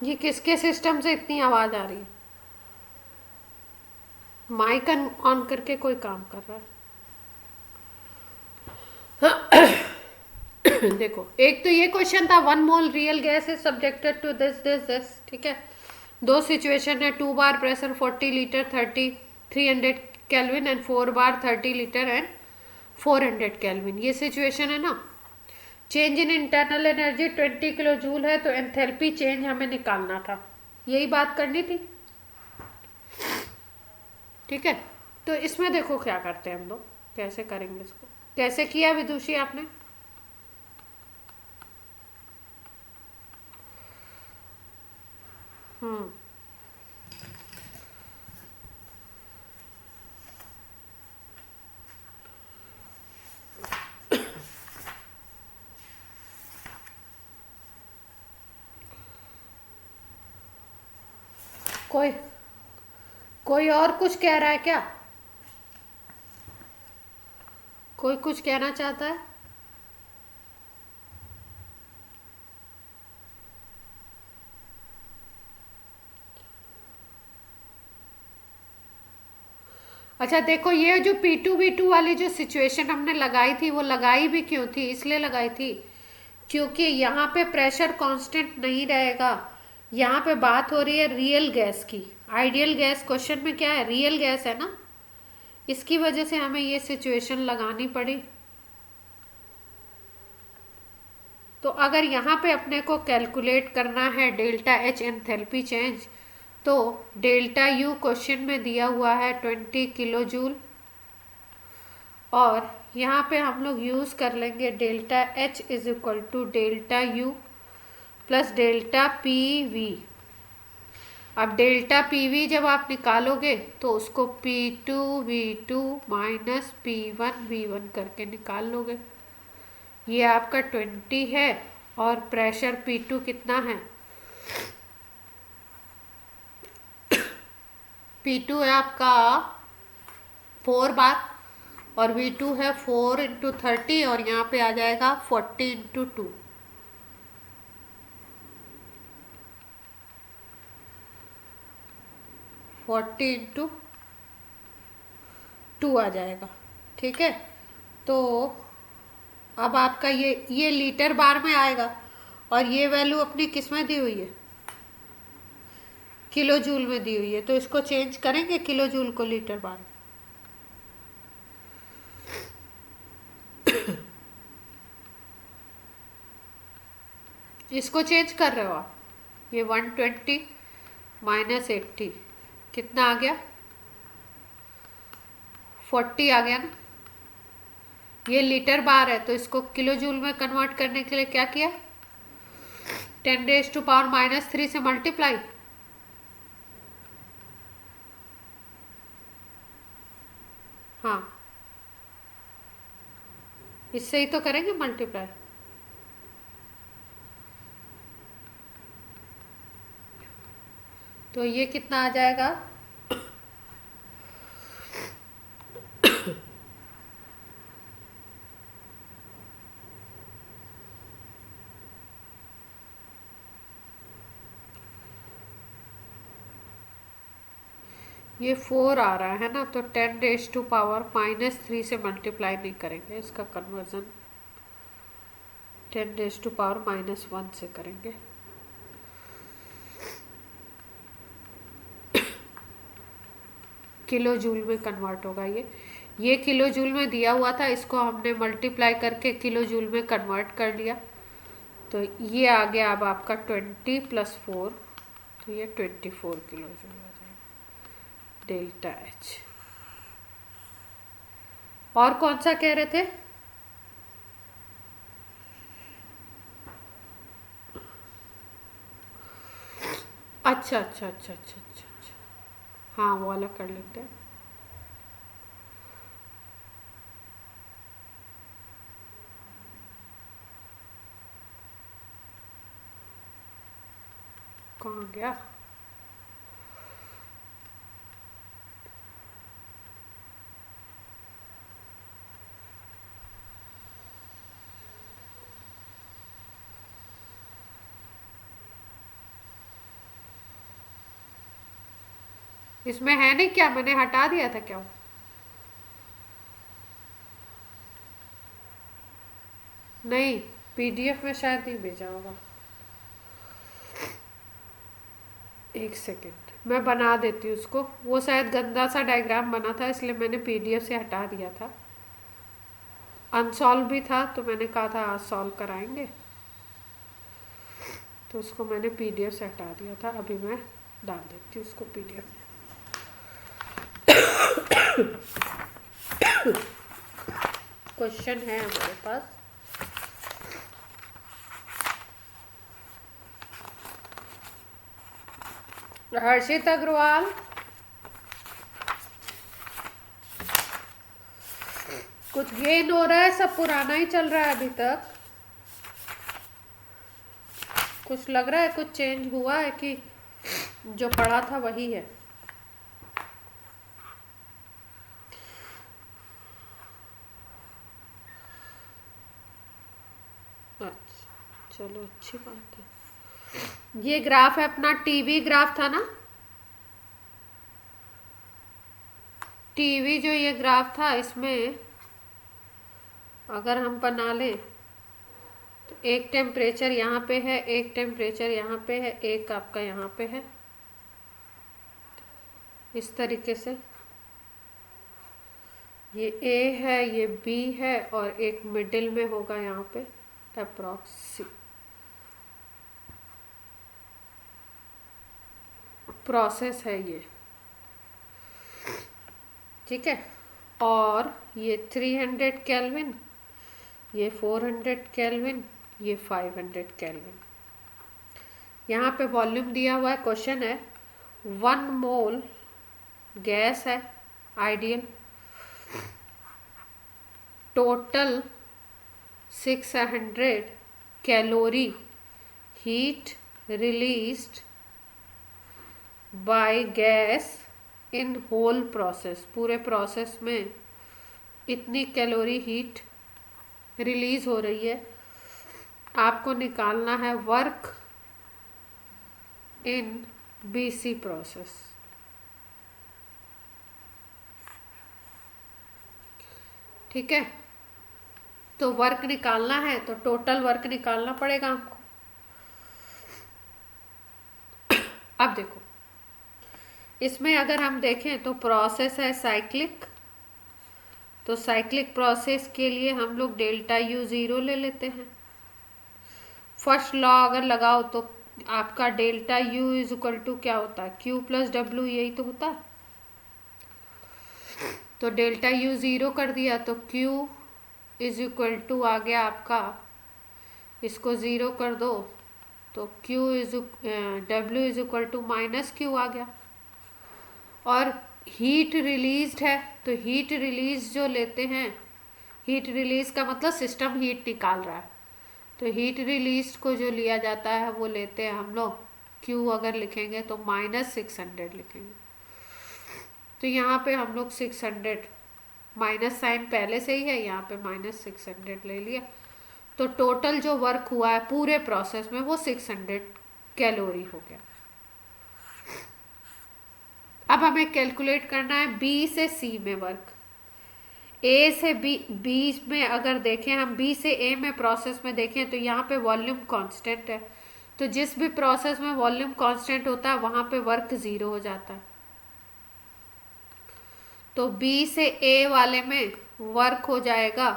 ये किसके सिस्टम से इतनी आवाज आ रही है? माइक ऑन करके कोई काम कर रहा है। देखो, एक तो ये क्वेश्चन था, 1 mole real gas is subjected to this this this, ठीक है। दो सिचुएशन है, 2 bar pressure 40 litre 300 kelvin and 4 bar 30 litre and 400 kelvin, ये सिचुएशन है ना। Change in internal energy 20 kilo joule है, तो एंथैल्पी चेंज हमें निकालना था, यही बात करनी थी, ठीक है। तो इसमें देखो क्या करते हैं हम लोग, कैसे करेंगे इसको, कैसे किया विदुषी आपने? हम्म। कोई कोई और कुछ कह रहा है क्या? कोई कुछ कहना चाहता है? अच्छा देखो, ये जो P2V2 वाली जो सिचुएशन हमने लगाई थी, वो लगाई भी क्यों थी? इसलिए लगाई थी क्योंकि यहाँ पे प्रेशर कांस्टेंट नहीं रहेगा। यहाँ पे बात हो रही है रियल गैस की। आइडियल गैस क्वेश्चन में क्या है, रियल गैस है ना, इसकी वजह से हमें ये सिचुएशन लगानी पड़ी। तो अगर यहाँ पे अपने को कैलकुलेट करना है डेल्टा एच एंथैल्पी चेंज, तो डेल्टा यू क्वेश्चन में दिया हुआ है 20 किलो जूल, और यहाँ पे हम लोग यूज़ कर लेंगे delta H is equal to delta U plus delta P V. अब डेल्टा पी वी जब आप निकालोगे तो उसको P2V2 माइनस P1V1 करके निकाल लोगे। ये आपका 20 है, और प्रेशर P2 कितना है? P2 है आपका 4 बार, और V2 है 4 × 30, और यहाँ पे आ जाएगा 40 × 2। 40 × 2 आ जाएगा, ठीक है। तो अब आपका ये लीटर बार में आएगा, और ये वैल्यू अपनी किस में दी हुई है? किलो जूल में दी हुई है, तो इसको चेंज करेंगे किलो जूल को लीटर बार में। इसको चेंज कर रहे हो आप, ये 120 माइनस 80 कितना आ गया? 40 आ गया ना। ये लीटर बार है, तो इसको किलो जूल में कन्वर्ट करने के लिए क्या किया? 10⁻³ से मल्टीप्लाई। हाँ, इससे ही तो करेंगे मल्टीप्लाई। तो ये कितना आ जाएगा? ये 4 आ रहा है ना, तो 10⁻³ से मल्टीप्लाई नहीं करेंगे, इसका कन्वर्जन 10⁻⁻1 से करेंगे। किलो जूल में कन्वर्ट होगा ये किलो जूल में दिया हुआ था, इसको हमने मल्टीप्लाई करके किलो जूल में कन्वर्ट कर लिया। तो ये आ गया अब आपका 20 + 4, तो ये 24 किलो जूल हो जाएगा डेल्टा एच। और कौन सा कह रहे थे? अच्छा अच्छा अच्छा अच्छा अच्छा अच्छा, हाँ वो अलग कर लेते हैं। कहाँ गया? इसमें है नहीं क्या, मैंने हटा दिया था क्या? नहीं, पीडीएफ में शायद नहीं भेजा होगा। एक सेकेंड, मैं बना देती हूँ उसको। वो शायद गंदा सा डायग्राम बना था, इसलिए मैंने पीडीएफ से हटा दिया था। अनसॉल्व भी था तो मैंने कहा था आज सॉल्व कराएंगे, तो उसको मैंने पीडीएफ से हटा दिया था। अभी मैं डाल देती हूँ उसको पीडीएफ में। क्वेश्चन है हमारे पास। हर्षित अग्रवाल, कुछ गेन हो रहा है? सब पुराना ही चल रहा है अभी तक? कुछ लग रहा है कुछ चेंज हुआ है कि जो पढ़ा था वही है? अच्छा, चलो अच्छी बात है। ये ग्राफ है अपना, टीवी ग्राफ था ना? टीवी जो ये ग्राफ था, इसमें अगर हम बना लें तो एक टेम्परेचर यहाँ पे है, एक टेम्परेचर यहाँ पे है, एक आपका यहाँ पे है, इस तरीके से। ये ए है, ये बी है, और एक मिडिल में होगा यहाँ पे अप्रॉक्स सी। प्रोसेस है ये, ठीक है। और ये 300 केल्विन, ये 400 केल्विन, ये 500 केल्विन। यहाँ पे वॉल्यूम दिया हुआ है। क्वेश्चन है 1 मोल गैस है ideal, total 600 calorie heat released by gas in whole process. पूरे प्रोसेस में इतनी कैलोरी हीट रिलीज हो रही है। आपको निकालना है वर्क इन बीसी प्रोसेस। ठीक है, तो वर्क निकालना है तो टोटल वर्क निकालना पड़ेगा हमको। अब देखो, इसमें अगर हम देखें तो प्रोसेस है साइक्लिक, तो साइक्लिक प्रोसेस के लिए हम लोग डेल्टा यू ज़ीरो ले लेते हैं। फर्स्ट लॉ अगर लगाओ तो आपका delta U is equal to क्या होता है, क्यू प्लस डब्ल्यू, यही तो होता है। तो डेल्टा यू ज़ीरो कर दिया तो क्यू इज इक्वल टू आ गया आपका, इसको ज़ीरो कर दो तो Q is W is equal to minus Q आ गया। और हीट रिलीज्ड है तो हीट रिलीज जो लेते हैं, हीट रिलीज का मतलब सिस्टम हीट निकाल रहा है, तो हीट रिलीज को जो लिया जाता है वो लेते हैं हम लोग, क्यू अगर लिखेंगे तो -600 लिखेंगे। तो यहाँ पे हम लोग 600, माइनस साइन पहले से ही है, यहाँ पे -600 ले लिया। तो टोटल जो वर्क हुआ है पूरे प्रोसेस में वो 600 कैलोरी हो गया। अब हमें कैलकुलेट करना है बी से सी में वर्क। ए से बी में अगर देखें हम, बी से ए में प्रोसेस में देखें तो यहाँ पे वॉल्यूम कांस्टेंट है, तो जिस भी प्रोसेस में वॉल्यूम कांस्टेंट होता है वहाँ पे वर्क ज़ीरो हो जाता है। तो बी से ए वाले में वर्क हो जाएगा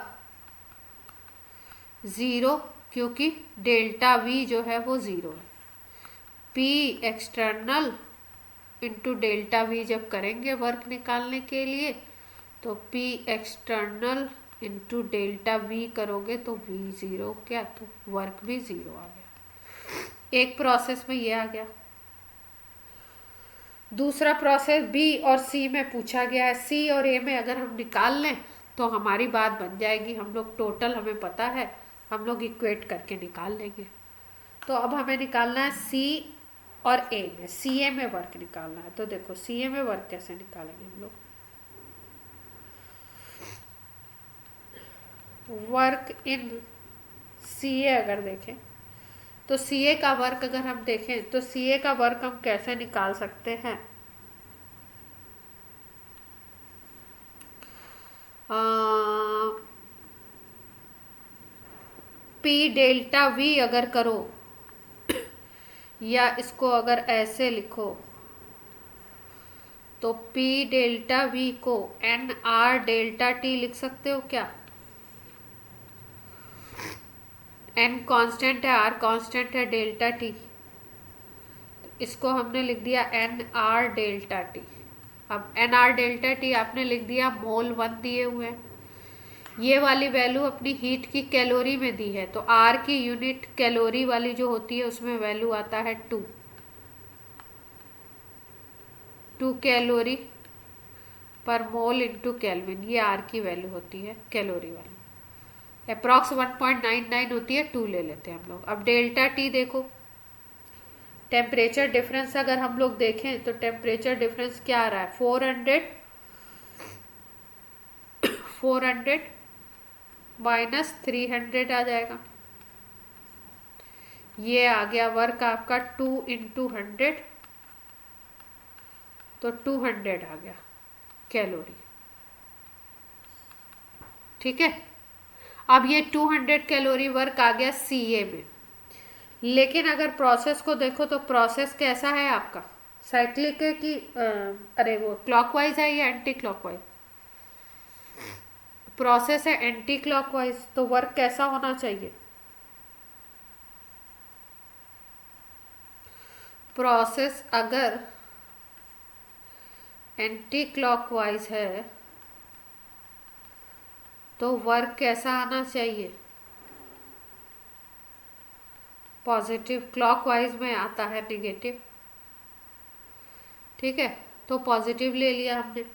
ज़ीरो, क्योंकि डेल्टा वी जो है वो ज़ीरो है। P external into delta we जब करेंगे वर्क निकालने के लिए तो P external into delta we करोगे तो वी ज़ीरो क्या, तो वर्क भी ज़ीरो आ गया। एक प्रोसेस में ये आ गया। दूसरा प्रोसेस बी और सी में पूछा गया है। सी और ए में अगर हम निकाल लें तो हमारी बात बन जाएगी। हम लोग टोटल हमें पता है, हम लोग इक्वेट करके निकाल लेंगे। तो अब हमें निकालना है सी और ए में, सी ए में वर्क निकालना है। तो देखो सी ए में वर्क कैसे निकालेंगे हम लोग। वर्क इन सी ए अगर देखें तो सी ए का वर्क अगर हम देखें तो सी ए का वर्क हम कैसे निकाल सकते हैं। पी डेल्टा वी अगर करो, या इसको अगर ऐसे लिखो, तो पी डेल्टा वी को एन आर डेल्टा टी लिख सकते हो क्या? एन कांस्टेंट है, आर कांस्टेंट है, डेल्टा टी, इसको हमने लिख दिया एन आर डेल्टा टी। अब एन आर डेल्टा टी आपने लिख दिया, मोल 1 दिए हुए हैं, ये वाली वैल्यू अपनी हीट की कैलोरी में दी है, तो आर की यूनिट कैलोरी वाली जो होती है उसमें वैल्यू आता है 2 कैलोरी पर मोल इंटू केल्विन, ये आर की वैल्यू होती है कैलोरी वाली। अप्रॉक्स 1.99 होती है, 2 ले लेते हैं हम लोग। अब डेल्टा टी देखो, टेम्परेचर डिफरेंस अगर हम लोग देखें तो टेम्परेचर डिफरेंस क्या आ रहा है, 400 माइनस 300 आ जाएगा, ये आ गया वर्क आपका 2 इंटू 100, तो 200 आ गया कैलोरी। ठीक है, अब ये 200 कैलोरी वर्क आ गया सीए में। लेकिन अगर प्रोसेस को देखो तो प्रोसेस कैसा है आपका, साइक्लिक है कि अरे वो क्लॉकवाइज है या एंटी क्लॉकवाइज? प्रोसेस है एंटी क्लॉकवाइज, तो वर्क कैसा होना चाहिए? प्रोसेस अगर एंटी क्लॉकवाइज है तो वर्क कैसा आना चाहिए? पॉजिटिव। क्लॉकवाइज में आता है निगेटिव। ठीक है, तो पॉजिटिव ले लिया हमने।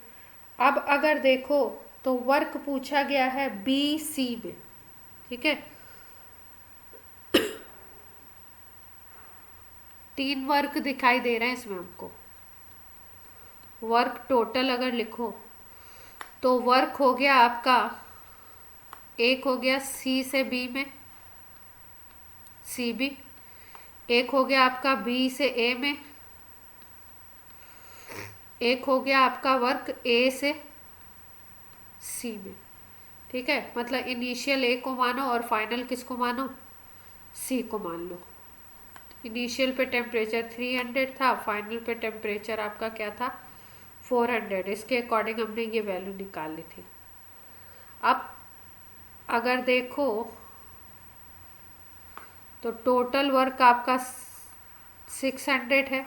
अब अगर देखो तो वर्क पूछा गया है बी सी में। ठीक है, 3 वर्क दिखाई दे रहे हैं इसमें हमको। वर्क टोटल अगर लिखो तो वर्क हो गया आपका, एक हो गया सी से बी में, सी बी, एक हो गया आपका बी से ए में, एक हो गया आपका वर्क ए से सी में। ठीक है, मतलब इनिशियल ए को मानो और फाइनल किसको मानो, सी को मान लो। इनिशियल पे टेम्परेचर 300 था, फाइनल पे टेम्परेचर आपका क्या था, 400। इसके अकॉर्डिंग हमने ये वैल्यू निकाल ली थी। अब अगर देखो तो टोटल वर्क आपका 600 है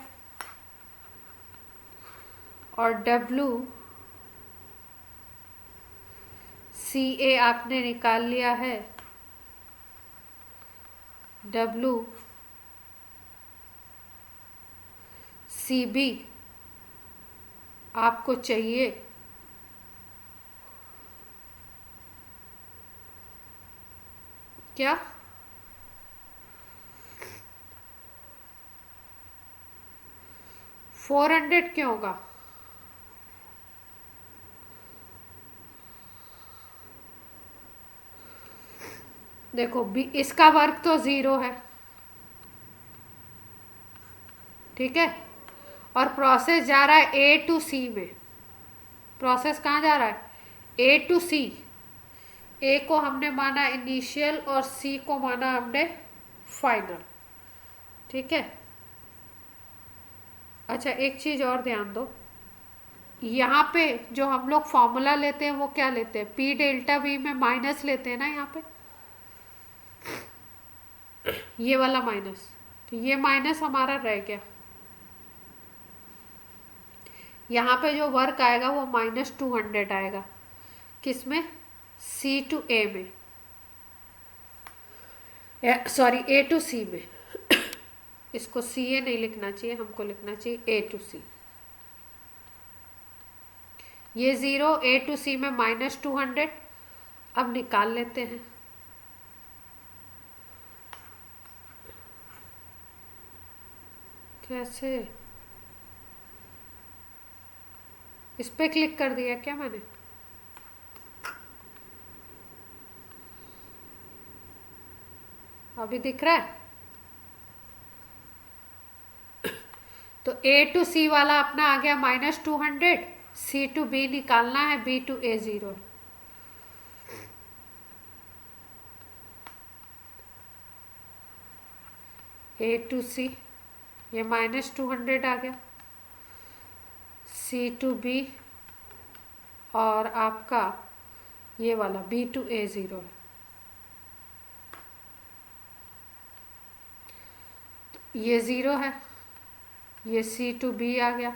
और डब्लू सी ए आपने निकाल लिया है, डब्लू सी बी आपको चाहिए क्या, 400 क्यों होगा? देखो बी, इसका वर्क तो 0 है। ठीक है, और प्रोसेस जा रहा है ए टू सी में। प्रोसेस कहाँ जा रहा है, ए टू सी। ए को हमने माना इनिशियल और सी को माना हमने फाइनल। ठीक है, अच्छा एक चीज और ध्यान दो, यहाँ पे जो हम लोग फॉर्मूला लेते हैं वो क्या लेते हैं, पी डेल्टा वी में माइनस लेते हैं ना, यहाँ पे ये वाला माइनस, तो ये माइनस हमारा रह गया। यहाँ पे जो वर्क आएगा वो -200 आएगा, किसमें, सी टू ए में, सॉरी ए टू सी में। इसको सी ए नहीं लिखना चाहिए, हमको लिखना चाहिए ए टू सी। ये 0, ए टू सी में -200। अब निकाल लेते हैं। कैसे, इस पे क्लिक कर दिया क्या मैंने? अभी दिख रहा है? तो ए टू सी वाला अपना आ गया -200, सी टू बी निकालना है, B to A 0। A to C, ये -200 आ गया, सी टू बी, और आपका ये वाला बी टू ए 0 है। ये 0 है, ये सी टू बी आ गया।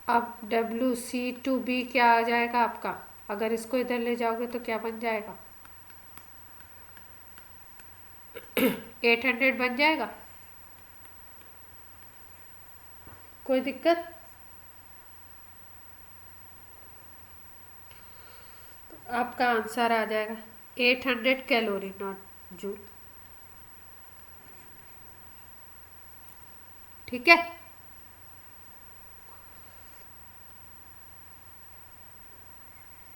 अब डब्ल्यू सी टू बी क्या आ जाएगा आपका, अगर इसको इधर ले जाओगे तो क्या बन जाएगा, 800 बन जाएगा। कोई दिक्कत? तो आपका आंसर आ जाएगा 800 कैलोरी नॉट जूल। ठीक है,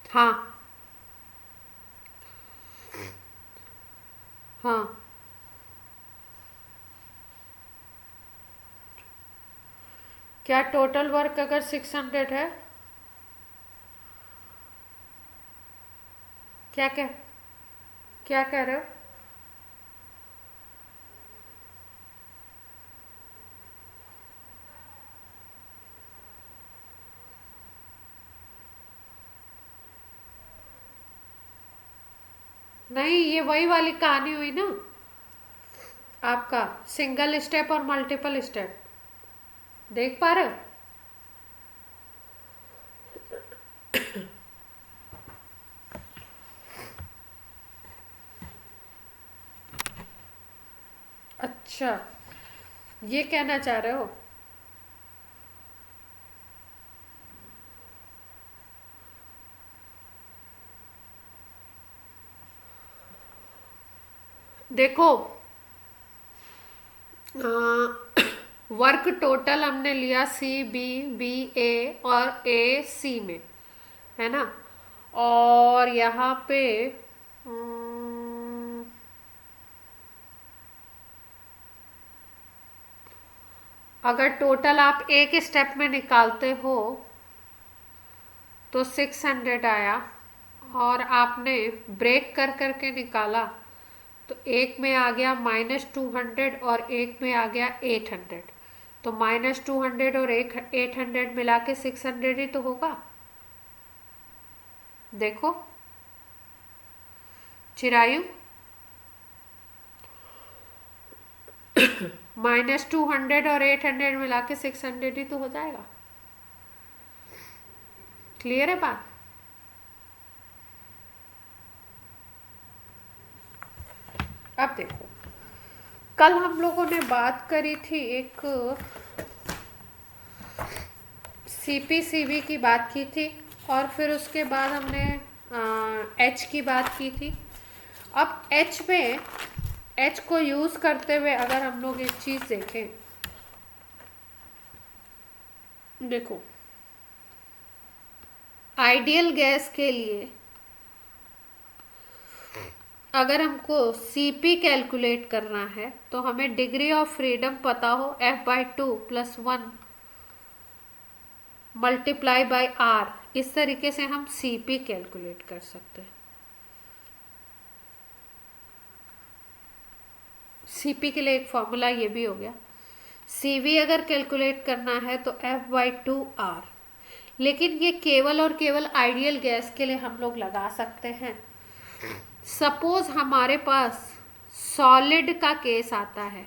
हाँ हाँ, क्या टोटल वर्क अगर 600 है, क्या क्या क्या कह रहे हो? नहीं, ये वही वाली कहानी हुई ना आपका, सिंगल स्टेप और मल्टीपल स्टेप, देख पा रहे हो? अच्छा, ये कहना चाह रहे हो? देखो, वर्क टोटल हमने लिया सी बी, बी ए और ए सी में, है ना। और यहाँ पे अम, अगर टोटल आप एक स्टेप में निकालते हो तो 600 आया, और आपने ब्रेक कर करके निकाला तो एक में आ गया -200 और एक में आ गया 800। तो -200 और 800 मिला के 600 ही तो होगा। देखो चिरायु, -200 और 800 मिला के 600 ही तो हो जाएगा। क्लियर है बात? अब देखो, कल हम लोगों ने बात करी थी, एक सीपीसीबी की बात की थी, और फिर उसके बाद हमने एच की बात की थी। अब एच में, एच को यूज करते हुए अगर हम लोग एक चीज देखें, देखो आइडियल गैस के लिए अगर हमको सीपी कैलकुलेट करना है तो हमें डिग्री ऑफ फ्रीडम पता हो, F/2 + 1 मल्टीप्लाई बाय आर, इस तरीके से हम सीपी कैलकुलेट कर सकते हैं। सीपी के लिए एक फॉर्मूला ये भी हो गया। सीवी अगर कैलकुलेट करना है तो F/2R, लेकिन ये केवल और केवल आइडियल गैस के लिए हम लोग लगा सकते हैं। सपोज हमारे पास सॉलिड का केस आता है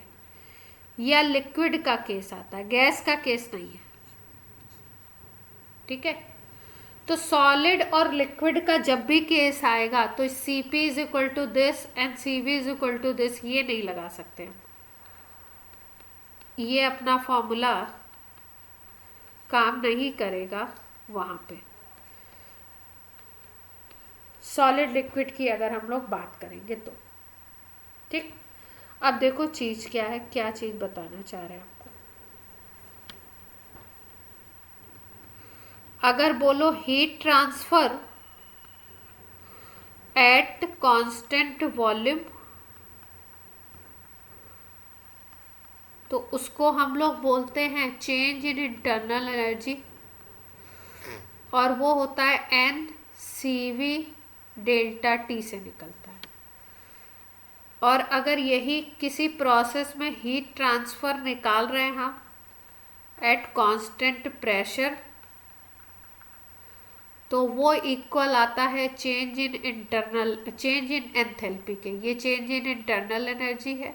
या लिक्विड का केस आता है, गैस का केस नहीं है, ठीक है। तो सॉलिड और लिक्विड का जब भी केस आएगा तो Cp = this and Cv = this, ये नहीं लगा सकते हम, ये अपना फॉर्मूला काम नहीं करेगा वहां पे। सॉलिड लिक्विड की अगर हम लोग बात करेंगे तो, ठीक। अब देखो चीज क्या है, क्या चीज बताना चाह रहे हैं आपको। अगर बोलो heat transfer at constant volume, तो उसको हम लोग बोलते हैं चेंज इन इंटरनल एनर्जी, और वो होता है NCV ΔT से निकलता है। और अगर यही किसी प्रोसेस में हीट ट्रांसफ़र निकाल रहे हैं हम एट कांस्टेंट प्रेशर, तो वो इक्वल आता है चेंज इन एंथैल्पी के। ये चेंज इन इंटरनल एनर्जी है,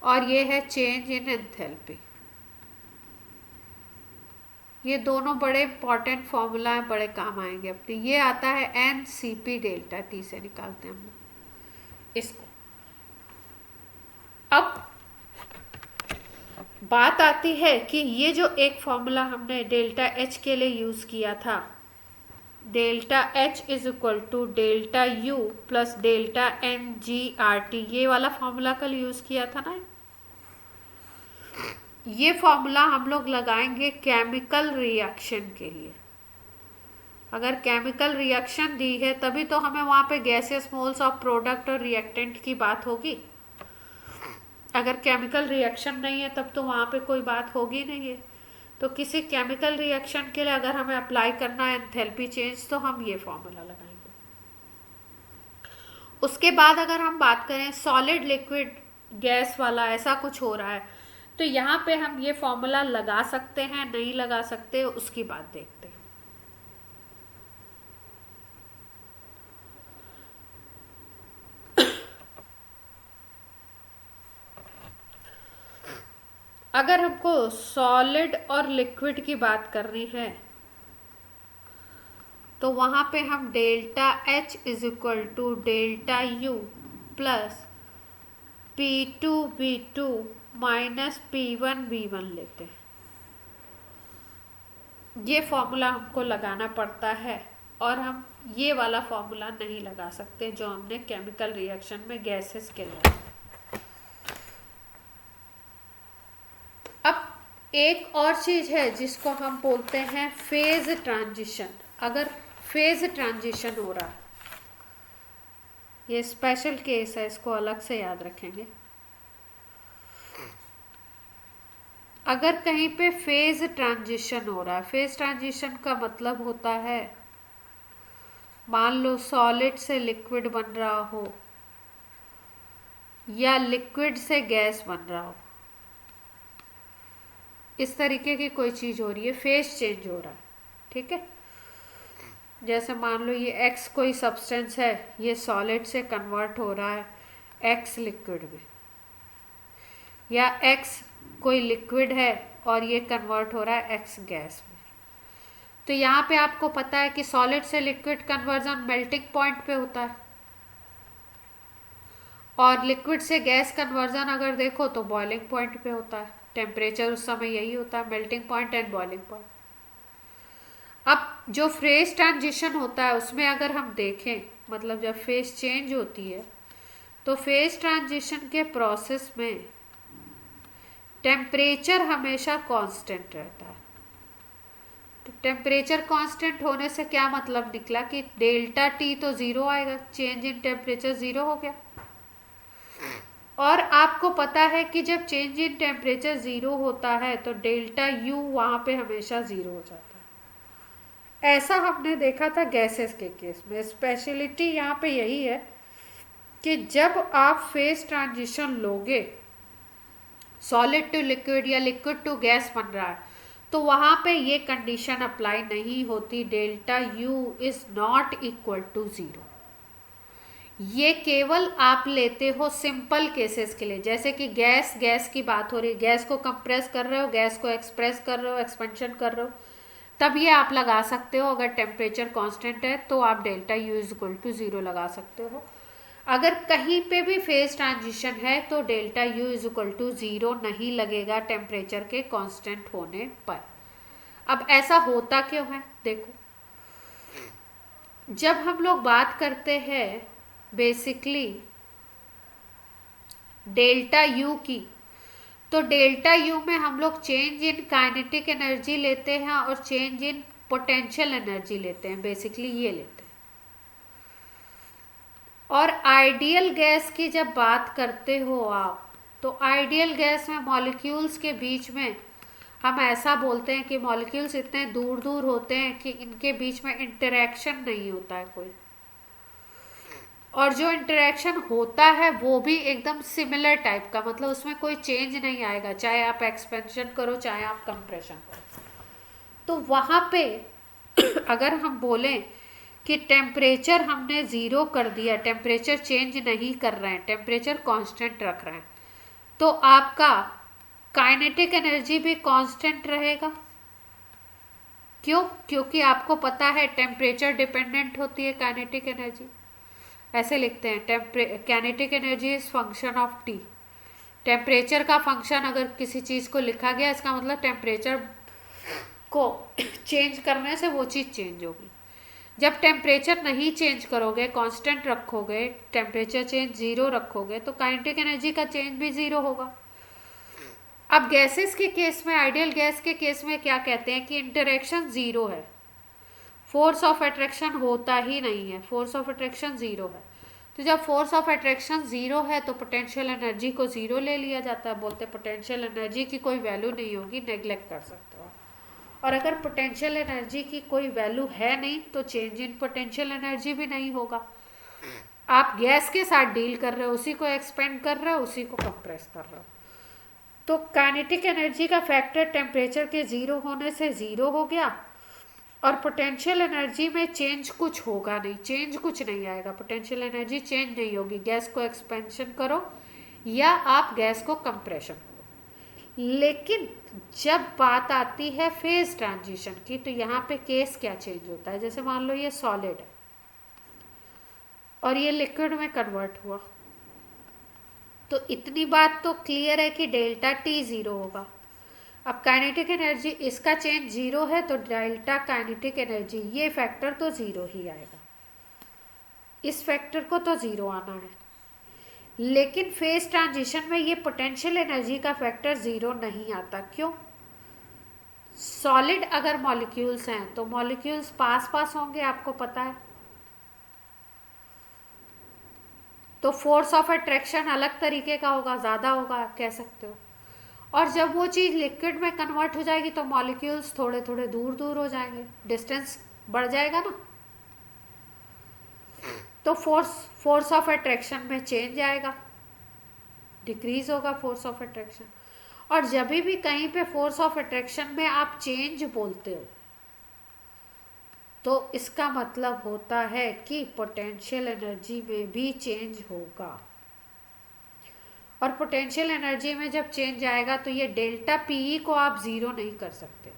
और ये है चेंज इन एंथैल्पी। ये दोनों बड़े इंपॉर्टेंट फॉर्मूला हैं, बड़े काम आएंगे अपने। ये आता है N C P delta T से निकालते हैं हम लोग इसको। अब बात आती है कि ये जो एक फॉर्मूला हमने डेल्टा एच के लिए यूज़ किया था, delta H is equal to delta U plus delta N G R T, ये वाला फॉर्मूला कल यूज़ किया था ना। ये फॉर्मूला हम लोग लगाएंगे केमिकल रिएक्शन के लिए। अगर केमिकल रिएक्शन दी है तभी तो हमें वहाँ पे गैसेस, मोल्स ऑफ प्रोडक्ट और रिएक्टेंट की बात होगी। अगर केमिकल रिएक्शन नहीं है तब तो वहाँ पे कोई बात होगी नहीं है। तो किसी केमिकल रिएक्शन के लिए अगर हमें अप्लाई करना है एंथैल्पी चेंज, तो हम ये फॉर्मूला लगाएंगे। उसके बाद अगर हम बात करें सॉलिड लिक्विड गैस वाला, ऐसा कुछ हो रहा है, तो यहाँ पे हम ये फॉर्मूला लगा सकते हैं, नहीं लगा सकते, उसकी बात देखते हैं। अगर हमको सॉलिड और लिक्विड की बात करनी है तो वहाँ पे हम delta H is equal to delta U plus P2V2 minus P1V1 लेते हैं। ये फॉर्मूला हमको लगाना पड़ता है, और हम ये वाला फॉर्मूला नहीं लगा सकते जो हमने केमिकल रिएक्शन में गैसेस के लिए। अब एक और चीज़ है जिसको हम बोलते हैं फेज ट्रांजिशन। अगर फेज ट्रांजिशन हो रहा है, ये स्पेशल केस है, इसको अलग से याद रखेंगे। अगर कहीं पे फेज ट्रांजिशन हो रहा है, फेज ट्रांजिशन का मतलब होता है, मान लो सॉलिड से लिक्विड बन रहा हो या लिक्विड से गैस बन रहा हो, इस तरीके की कोई चीज़ हो रही है, फेज चेंज हो रहा है, ठीक है। जैसे मान लो ये एक्स कोई सब्सटेंस है, ये सॉलिड से कन्वर्ट हो रहा है एक्स लिक्विड में, या एक्स कोई लिक्विड है और ये कन्वर्ट हो रहा है एक्स गैस में। तो यहाँ पे आपको पता है कि सॉलिड से लिक्विड कन्वर्जन मेल्टिंग पॉइंट पे होता है, और लिक्विड से गैस कन्वर्जन अगर देखो तो बॉइलिंग पॉइंट पे होता है। टेम्परेचर उस समय यही होता है, melting point and boiling point. अब जो फेज ट्रांजिशन होता है उसमें अगर हम देखें, मतलब जब फेज चेंज होती है तो फेज ट्रांजिशन के प्रोसेस में टेम्परेचर हमेशा कांस्टेंट रहता है। तो टेम्परेचर कांस्टेंट होने से क्या मतलब निकला कि डेल्टा टी तो ज़ीरो आएगा, चेंज इन टेम्परेचर ज़ीरो हो गया। और आपको पता है कि जब चेंज इन टेम्परेचर ज़ीरो होता है तो डेल्टा यू वहाँ पे हमेशा ज़ीरो हो जाता है। ऐसा हमने देखा था गैसेस के केस में। स्पेशलिटी यहाँ पे यही है कि जब आप फेज ट्रांजिशन लोगे, सॉलिड टू लिक्विड या लिक्विड टू गैस बन रहा है, तो वहाँ पे ये कंडीशन अप्लाई नहीं होती, delta U is not equal to zero. ये केवल आप लेते हो सिंपल केसेस के लिए, जैसे कि गैस की बात हो रही है, गैस को कंप्रेस कर रहे हो, गैस को एक्सप्रेस कर रहे हो, एक्सपेंशन कर रहे हो, तब ये आप लगा सकते हो। अगर टेम्परेचर कांस्टेंट है तो आप delta U is equal to zero लगा सकते हो। अगर कहीं पे भी फेज ट्रांजिशन है तो delta U is equal to zero नहीं लगेगा टेम्परेचर के कांस्टेंट होने पर। अब ऐसा होता क्यों है, देखो, जब हम लोग बात करते हैं बेसिकली डेल्टा यू की, तो डेल्टा यू में हम लोग चेंज इन काइनेटिक एनर्जी लेते हैं और चेंज इन पोटेंशियल एनर्जी लेते हैं, बेसिकली ये लेते हैं। और आइडियल गैस की जब बात करते हो आप, तो आइडियल गैस में मॉलिक्यूल्स के बीच में हम ऐसा बोलते हैं कि मॉलिक्यूल्स इतने दूर दूर होते हैं कि इनके बीच में इंटरेक्शन नहीं होता है कोई, और जो इंटरेक्शन होता है वो भी एकदम सिमिलर टाइप का, मतलब उसमें कोई चेंज नहीं आएगा, चाहे आप एक्सपेंशन करो चाहे आप कंप्रेशन करो। तो वहाँ पे अगर हम बोलें कि टेम्परेचर हमने ज़ीरो कर दिया, टेम्परेचर चेंज नहीं कर रहे हैं, टेम्परेचर कांस्टेंट रख रहे हैं, तो आपका काइनेटिक एनर्जी भी कांस्टेंट रहेगा। क्यों? क्योंकि आपको पता है टेम्परेचर डिपेंडेंट होती है काइनेटिक एनर्जी। ऐसे लिखते हैं, kinetic energy is function of T. Temperature का फंक्शन अगर किसी चीज़ को लिखा गया, इसका मतलब टेम्परेचर को चेंज करने से वो चीज़ चेंज होगी। जब टेम्परेचर नहीं चेंज करोगे, कांस्टेंट रखोगे, टेम्परेचर चेंज ज़ीरो रखोगे, तो काइनेटिक एनर्जी का चेंज भी ज़ीरो होगा। अब गैसेस के केस में, आइडियल गैस के केस में क्या कहते हैं कि इंटरेक्शन ज़ीरो है, फोर्स ऑफ अट्रैक्शन होता ही नहीं है, फोर्स ऑफ अट्रैक्शन ज़ीरो है। तो जब फोर्स ऑफ अट्रैक्शन ज़ीरो है तो पोटेंशियल एनर्जी को ज़ीरो ले लिया जाता है, बोलते पोटेंशियल एनर्जी की कोई वैल्यू नहीं होगी, नेग्लेक्ट कर सकते हो। और अगर पोटेंशियल एनर्जी की कोई वैल्यू है नहीं तो चेंज इन पोटेंशियल एनर्जी भी नहीं होगा। आप गैस के साथ डील कर रहे हो, उसी को एक्सपेंड कर रहे हो, उसी को कंप्रेस कर रहे हो। तो काइनेटिक एनर्जी का फैक्टर टेम्परेचर के ज़ीरो होने से ज़ीरो हो गया, और पोटेंशियल एनर्जी में चेंज कुछ होगा नहीं, चेंज कुछ नहीं आएगा, पोटेंशियल एनर्जी चेंज नहीं होगी, गैस को एक्सपेंशन करो या आप गैस को कंप्रेशन करो। लेकिन जब बात आती है फेज ट्रांजिशन की, तो यहाँ पे केस क्या चेंज होता है। जैसे मान लो ये सॉलिड है और ये लिक्विड में कन्वर्ट हुआ, तो इतनी बात तो क्लियर है कि डेल्टा टी ज़ीरो होगा। अब काइनेटिक एनर्जी, इसका चेंज ज़ीरो है तो डेल्टा काइनेटिक एनर्जी, ये फैक्टर तो ज़ीरो ही आएगा, इस फैक्टर को तो ज़ीरो आना है। लेकिन फेज ट्रांजिशन में ये पोटेंशियल एनर्जी का फैक्टर ज़ीरो नहीं आता। क्यों? सॉलिड अगर मॉलिक्यूल्स हैं तो मॉलिक्यूल्स पास पास होंगे, आपको पता है, तो फोर्स ऑफ अट्रैक्शन अलग तरीके का होगा, ज़्यादा होगा, आप कह सकते हो। और जब वो चीज़ लिक्विड में कन्वर्ट हो जाएगी तो मॉलिक्यूल्स थोड़े थोड़े दूर दूर हो जाएंगे, डिस्टेंस बढ़ जाएगा ना, तो फोर्स ऑफ अट्रैक्शन में चेंज आएगा, डिक्रीज होगा फोर्स ऑफ अट्रैक्शन। और जब भी कहीं पे फोर्स ऑफ अट्रैक्शन में आप चेंज बोलते हो तो इसका मतलब होता है कि पोटेंशियल एनर्जी में भी चेंज होगा। और पोटेंशियल एनर्जी में जब चेंज आएगा तो ये डेल्टा पीई को आप ज़ीरो नहीं कर सकते।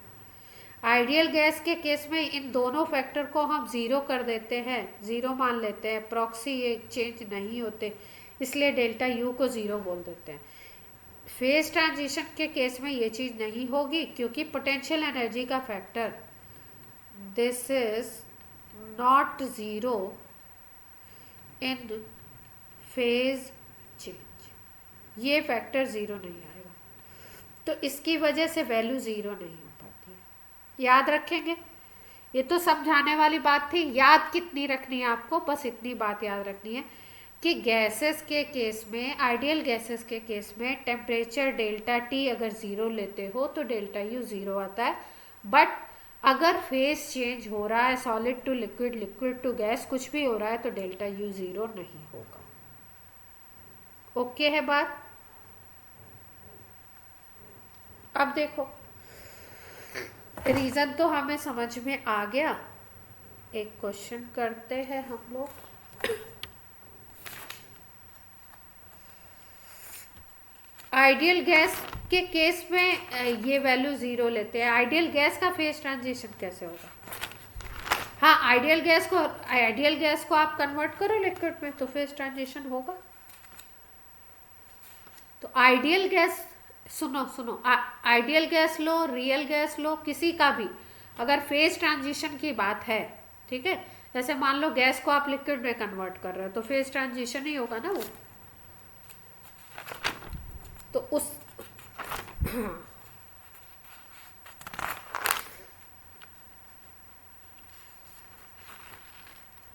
आइडियल गैस के केस में इन दोनों फैक्टर को हम ज़ीरो कर देते हैं, ज़ीरो मान लेते हैं, प्रॉक्सी ये चेंज नहीं होते, इसलिए डेल्टा यू को ज़ीरो बोल देते हैं। फेज ट्रांजिशन के केस में ये चीज़ नहीं होगी क्योंकि पोटेंशियल एनर्जी का factor this is not zero in phase change, ये फैक्टर ज़ीरो नहीं आएगा, तो इसकी वजह से वैल्यू ज़ीरो नहीं हो पाती है। याद रखेंगे, ये तो समझाने वाली बात थी। याद कितनी रखनी है आपको, बस इतनी बात याद रखनी है कि गैसेस के केस में, आइडियल गैसेस के केस में टेम्परेचर डेल्टा टी अगर ज़ीरो लेते हो तो डेल्टा यू ज़ीरो आता है। बट अगर फेज चेंज हो रहा है, solid to liquid, liquid to gas, कुछ भी हो रहा है, तो डेल्टा यू ज़ीरो नहीं होगा। ओके है बात? अब देखो, रीज़न तो हमें समझ में आ गया। एक क्वेश्चन करते हैं हम लोग। आइडियल गैस के केस में ये वैल्यू ज़ीरो लेते हैं, आइडियल गैस का फेज ट्रांजिशन कैसे होगा? हाँ, आइडियल गैस को आप कन्वर्ट करो लिक्विड में तो फेज ट्रांजिशन होगा। तो आइडियल गैस, सुनो, आइडियल गैस लो, रियल गैस लो, किसी का भी अगर फेज ट्रांजिशन की बात है, ठीक है, जैसे मान लो गैस को आप लिक्विड में कन्वर्ट कर रहे हो तो फेज ट्रांजिशन ही होगा ना वो। तो उस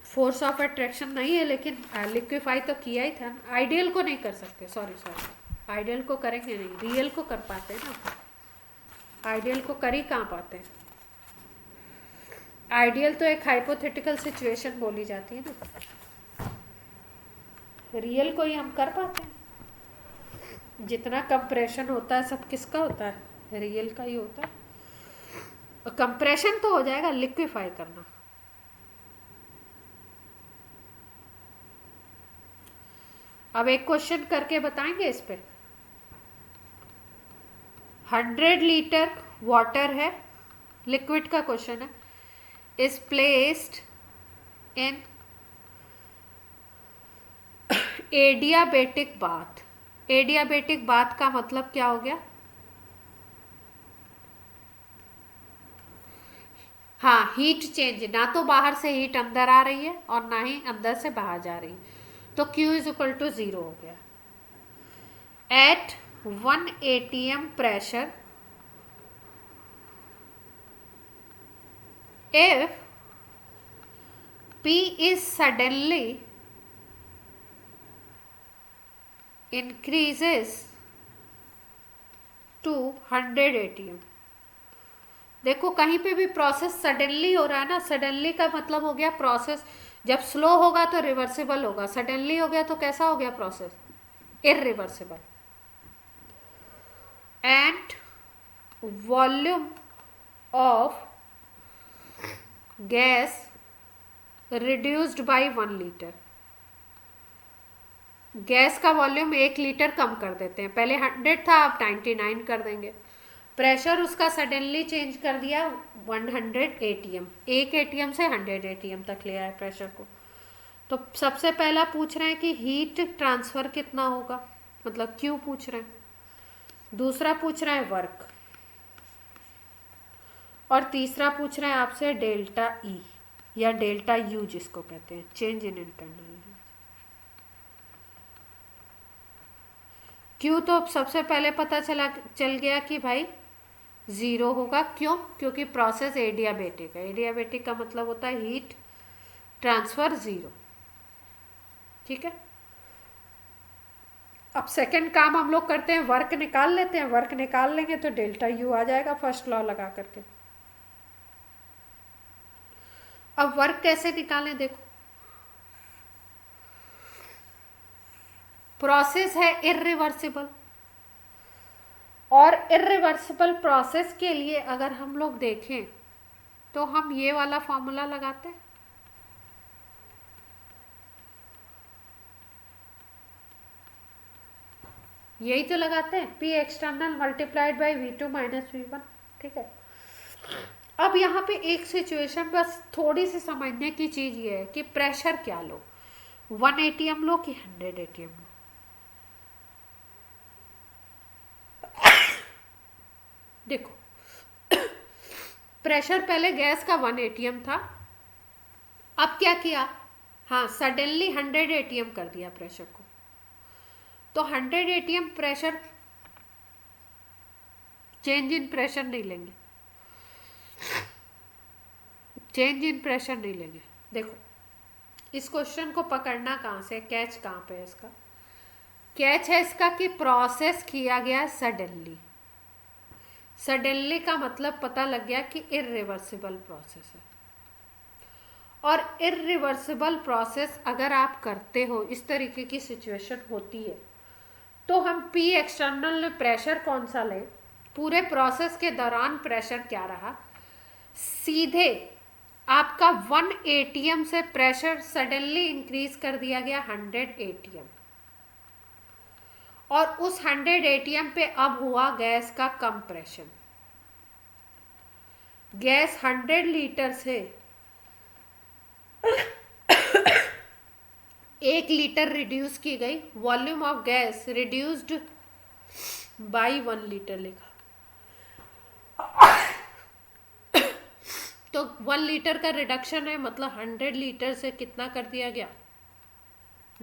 फोर्स ऑफ अट्रैक्शन नहीं है, लेकिन लिक्विफाई तो किया ही था। आइडियल को नहीं कर सकते, सॉरी, आइडियल को करेंगे नहीं, रियल को कर पाते ना। आइडियल को कर ही कहाँ पाते हैं। आइडियल तो एक हाइपोथेटिकल सिचुएशन बोली जाती है ना, रियल को ही हम कर पाते हैं। जितना कंप्रेशन होता है सब किसका होता है, रियल का ही होता है। और कंप्रेशन तो हो जाएगा लिक्विफाई करना। अब एक क्वेश्चन करके बताएंगे इस पे। 100 लीटर वाटर है, लिक्विड का क्वेश्चन है, is placed in adiabatic bath. Adiabatic bath का मतलब क्या हो गया? हाँ, हीट चेंज, ना तो बाहर से हीट अंदर आ रही है और ना ही अंदर से बाहर जा रही है, तो Q इज इक्वल टू 0 हो गया। At 1 atm pressure, if P is suddenly increases to 100 atm। देखो कहीं पे भी प्रोसेस सडनली हो रहा है ना, सडनली का मतलब हो गया प्रोसेस जब स्लो होगा तो रिवर्सिबल होगा, सडनली हो गया तो कैसा हो गया process, irreversible. And volume of gas reduced by 1 litre. Gas का वॉल्यूम 1 लीटर कम कर देते हैं, पहले 100 था अब 99 कर देंगे। प्रेशर उसका सडनली चेंज कर दिया 100 atm, 1 atm से 100 atm तक ले आए प्रेशर को। तो सबसे पहला पूछ रहे हैं कि हीट ट्रांसफर कितना होगा, मतलब क्यू पूछ रहे हैं। दूसरा पूछ रहे हैं वर्क, और तीसरा पूछ रहे हैं आपसे डेल्टा ई या डेल्टा यू जिसको कहते हैं, चेंज इन इंटरनल। क्यू तो सबसे पहले पता चल गया कि भाई 0 होगा। क्यों? क्योंकि प्रोसेस एडियाबेटिक है। एडियाबेटिक का मतलब होता है हीट ट्रांसफर 0। ठीक है, अब सेकंड काम हम लोग करते हैं, वर्क निकाल लेते हैं। वर्क निकाल लेंगे तो डेल्टा यू आ जाएगा फर्स्ट लॉ लगा करके। अब वर्क कैसे निकालें, देखो प्रोसेस है इररिवर्सिबल, और इररिवर्सिबल प्रोसेस के लिए अगर हम लोग देखें तो हम ये वाला फॉर्मूला लगाते हैं, यही तो लगाते हैं, P external multiplied by V2 minus V1। ठीक है, अब यहाँ पे एक सिचुएशन बस थोड़ी सी समझने की चीज ये है कि प्रेशर क्या लो, 1 atm लो कि 100 atm लो। देखो प्रेशर पहले गैस का 1 atm था, अब क्या किया, हाँ सडनली 100 atm कर दिया प्रेशर को, तो 100 atm pressure, change in pressure नहीं लेंगे, चेंज इन प्रेशर नहीं लेंगे। देखो इस क्वेश्चन को पकड़ना कहाँ से, कैच कहाँ पे है इसका, कैच है इसका कि प्रोसेस किया गया सडनली। सडनली का मतलब पता लग गया कि इररिवर्सिबल प्रोसेस है, और इररिवर्सिबल प्रोसेस अगर आप करते हो, इस तरीके की सिचुएशन होती है, तो हम P एक्सटर्नल में प्रेशर कौन सा लें, पूरे प्रोसेस के दौरान प्रेशर क्या रहा, सीधे आपका 1 atm से प्रेशर सडनली इंक्रीज कर दिया गया 100 atm, और उस 100 atm पे अब हुआ गैस का कंप्रेशन। गैस 100 लीटर से 1 लीटर रिड्यूस की गई, volume of gas reduced by 1 litre लिखा, तो 1 लीटर का रिडक्शन है, मतलब 100 लीटर से कितना कर दिया गया,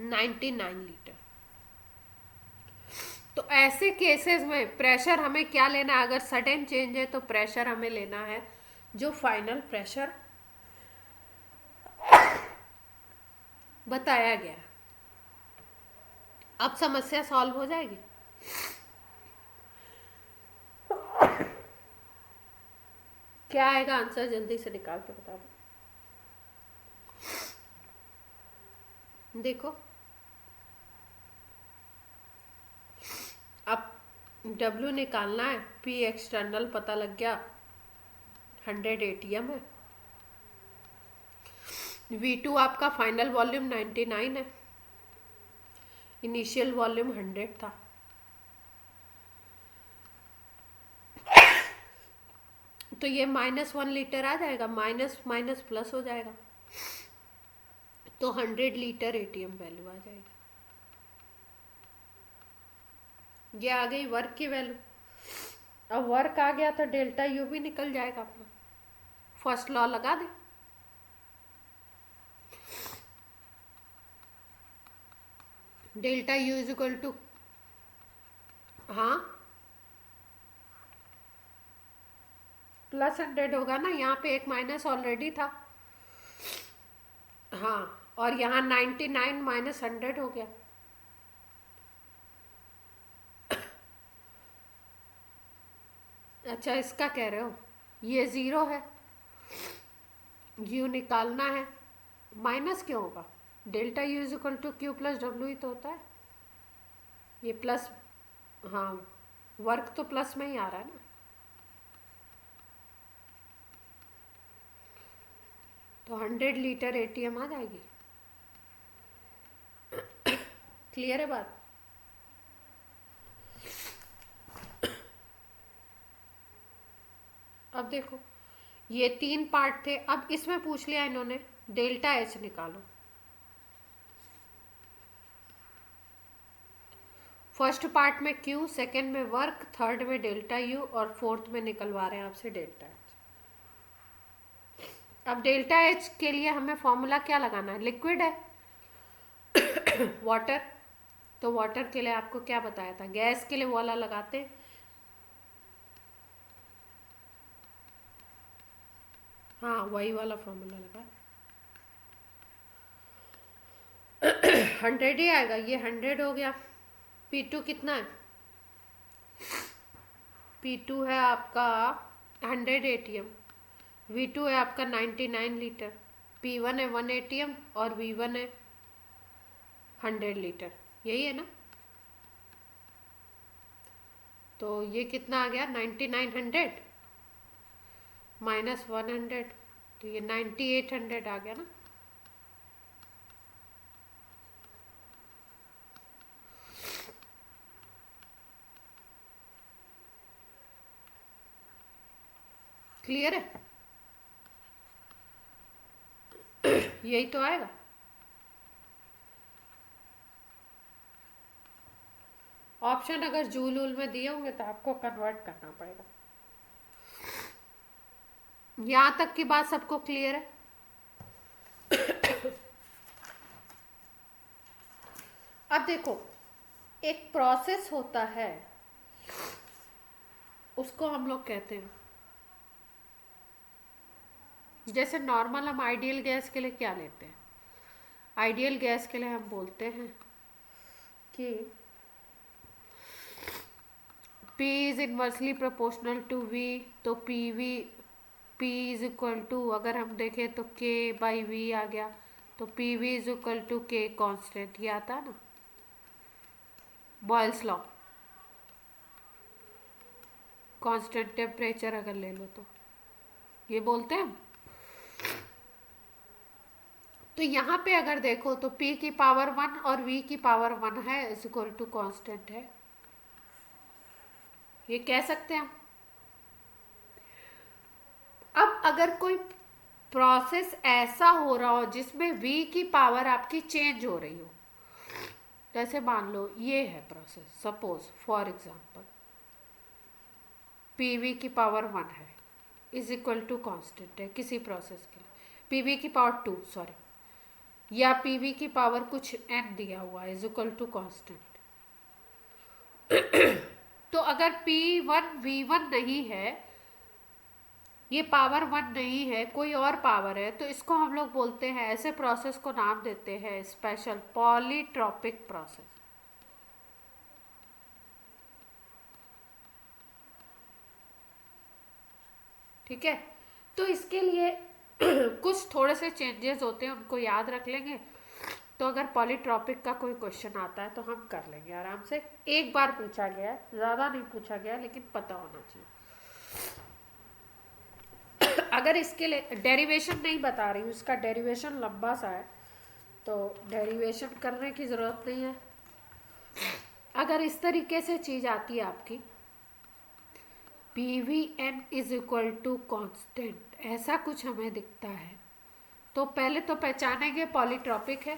99 लीटर। तो ऐसे केसेस में प्रेशर हमें क्या लेना है, अगर सडन चेंज है तो प्रेशर हमें लेना है जो फाइनल प्रेशर बताया गया। अब समस्या सॉल्व हो जाएगी। क्या आएगा आंसर, जल्दी से निकाल के बता दो। देखो अब W निकालना है, P एक्सटर्नल पता लग गया 100 ATM है, V2 आपका फाइनल वॉल्यूम 99 है, इनिशियल वॉल्यूम 100 था। तो ये -1 लीटर आ जाएगा, माइनस माइनस प्लस हो जाएगा, तो 100 लीटर एटीएम वैल्यू आ जाएगी। ये आ गई वर्क की वैल्यू। अब वर्क आ गया तो डेल्टा यू भी निकल जाएगा अपना, फर्स्ट लॉ लगा दे। Delta U is equal to, हाँ +100 होगा ना, यहाँ पे एक माइनस ऑलरेडी था, हाँ, और यहाँ 99 - 100 हो गया। अच्छा इसका कह रहे हो, ये 0 है, u निकालना है, माइनस क्यों होगा, delta U is equal to Q + W ही तो होता है, ये प्लस, हाँ वर्क तो प्लस में ही आ रहा है ना, तो 100 लीटर एटीएम आ जाएगी। क्लियर है बात। अब देखो ये 3 पार्ट थे, अब इसमें पूछ लिया इन्होंने डेल्टा एच निकालो। फर्स्ट पार्ट में Q, सेकंड में वर्क, थर्ड में डेल्टा यू, और फोर्थ में निकलवा रहे हैं आपसे डेल्टा एच। अब डेल्टा एच के लिए हमें फॉर्मूला क्या लगाना है, लिक्विड है वाटर, तो वाटर के लिए आपको क्या बताया था, गैस के लिए वो वाला लगाते, हाँ वही वाला फॉर्मूला लगा। 100 ही आएगा, ये 100 हो गया। P2 कितना है, P2 है आपका 100 ATM, V2 है आपका 99 लीटर, P1 है 1 ATM और V1 है 100 लीटर, यही है ना। तो ये कितना आ गया, 9900 - 100, तो ये 9800 आ गया ना। क्लियर है, यही तो आएगा। ऑप्शन अगर जूल वूल में दिए होंगे तो आपको कन्वर्ट करना पड़ेगा। यहां तक की बात सबको क्लियर है। अब देखो एक प्रोसेस होता है, उसको हम लोग कहते हैं, जैसे नॉर्मल हम आइडियल गैस के लिए क्या लेते हैं, आइडियल गैस के लिए हम बोलते हैं कि P is inversely proportional to V, तो P इज इक्वल टू, अगर हम देखें तो K/V आ गया, तो PV is equal to K constant, ये आता है ना बॉयल्स लॉ, कांस्टेंट टेम्परेचर अगर ले लो तो ये बोलते हैं। तो यहाँ पे अगर देखो तो P की पावर 1 और V की पावर 1 है, इज इक्वल टू कांस्टेंट है, ये कह सकते हैं हम। अब अगर कोई प्रोसेस ऐसा हो रहा हो जिसमें V की पावर आपकी चेंज हो रही हो, जैसे मान लो ये है process, suppose for example PV की पावर 1 है, इज इक्वल टू कांस्टेंट है किसी प्रोसेस के लिए, PV की पावर 2 सॉरी, या PV की पावर कुछ n दिया हुआ है, इज इक्वल टू कांस्टेंट। तो अगर P1 V1 नहीं है, ये पावर 1 नहीं है, कोई और पावर है, तो इसको हम लोग बोलते हैं, ऐसे प्रोसेस को नाम देते हैं स्पेशल पॉलीट्रॉपिक प्रोसेस। ठीक है, तो इसके लिए कुछ थोड़े से चेंजेस होते हैं, उनको याद रख लेंगे तो अगर पॉलीट्रॉपिक का कोई क्वेश्चन आता है तो हम कर लेंगे आराम से। एक बार पूछा गया है, ज़्यादा नहीं पूछा गया, लेकिन पता होना चाहिए। अगर इसके लिए डेरिवेशन नहीं बता रही हूँ, इसका डेरिवेशन लंबा सा है तो डेरिवेशन करने की ज़रूरत नहीं है। अगर इस तरीके से चीज़ आती है आपकी P V N is equal to constant, ऐसा कुछ हमें दिखता है तो पहले तो पहचानेंगे पॉलीट्रॉपिक है।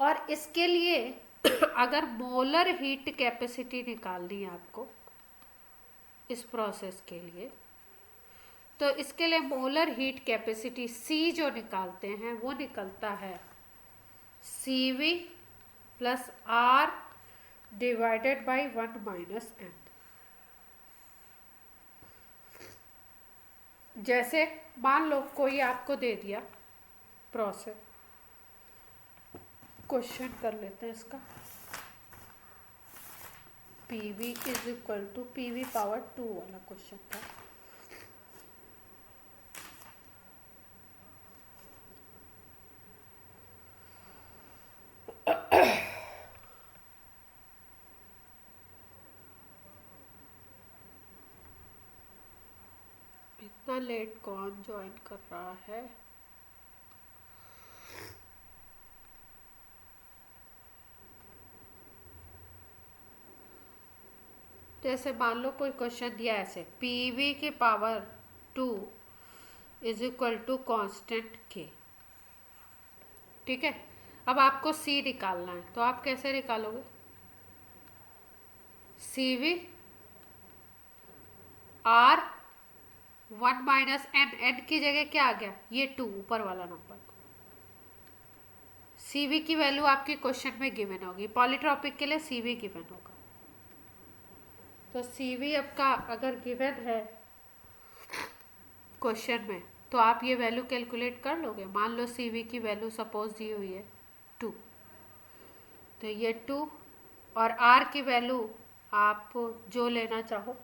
और इसके लिए अगर मोलर हीट कैपेसिटी निकालनी है आपको इस प्रोसेस के लिए, तो इसके लिए मोलर हीट कैपेसिटी सी जो निकालते हैं वो निकलता है C V plus R divided by 1 minus N. जैसे मान लो कोई आपको दे दिया प्रोसेस, क्वेश्चन कर लेते हैं इसका। P V is equal to P V power 2 वाला क्वेश्चन था। इतना लेट कौन ज्वाइन कर रहा है? जैसे मान लो कोई क्वेश्चन दिया ऐसे पी वी की power 2 is equal to constant के, ठीक है। अब आपको सी निकालना है तो आप कैसे निकालोगे? C V R 1 minus N, N की जगह क्या आ गया? ये 2 ऊपर वाला नंबर। सी वी की वैल्यू आपकी क्वेश्चन में गिवन होगी, पॉलीट्रॉपिक के लिए सी वी गिवन होगा। तो सी वी आपका अगर गिवन है क्वेश्चन में तो आप ये वैल्यू कैलकुलेट कर लोगे। मान लो सी वी की वैल्यू सपोज दी हुई है 2, तो ये 2 और आर की वैल्यू आप जो लेना चाहो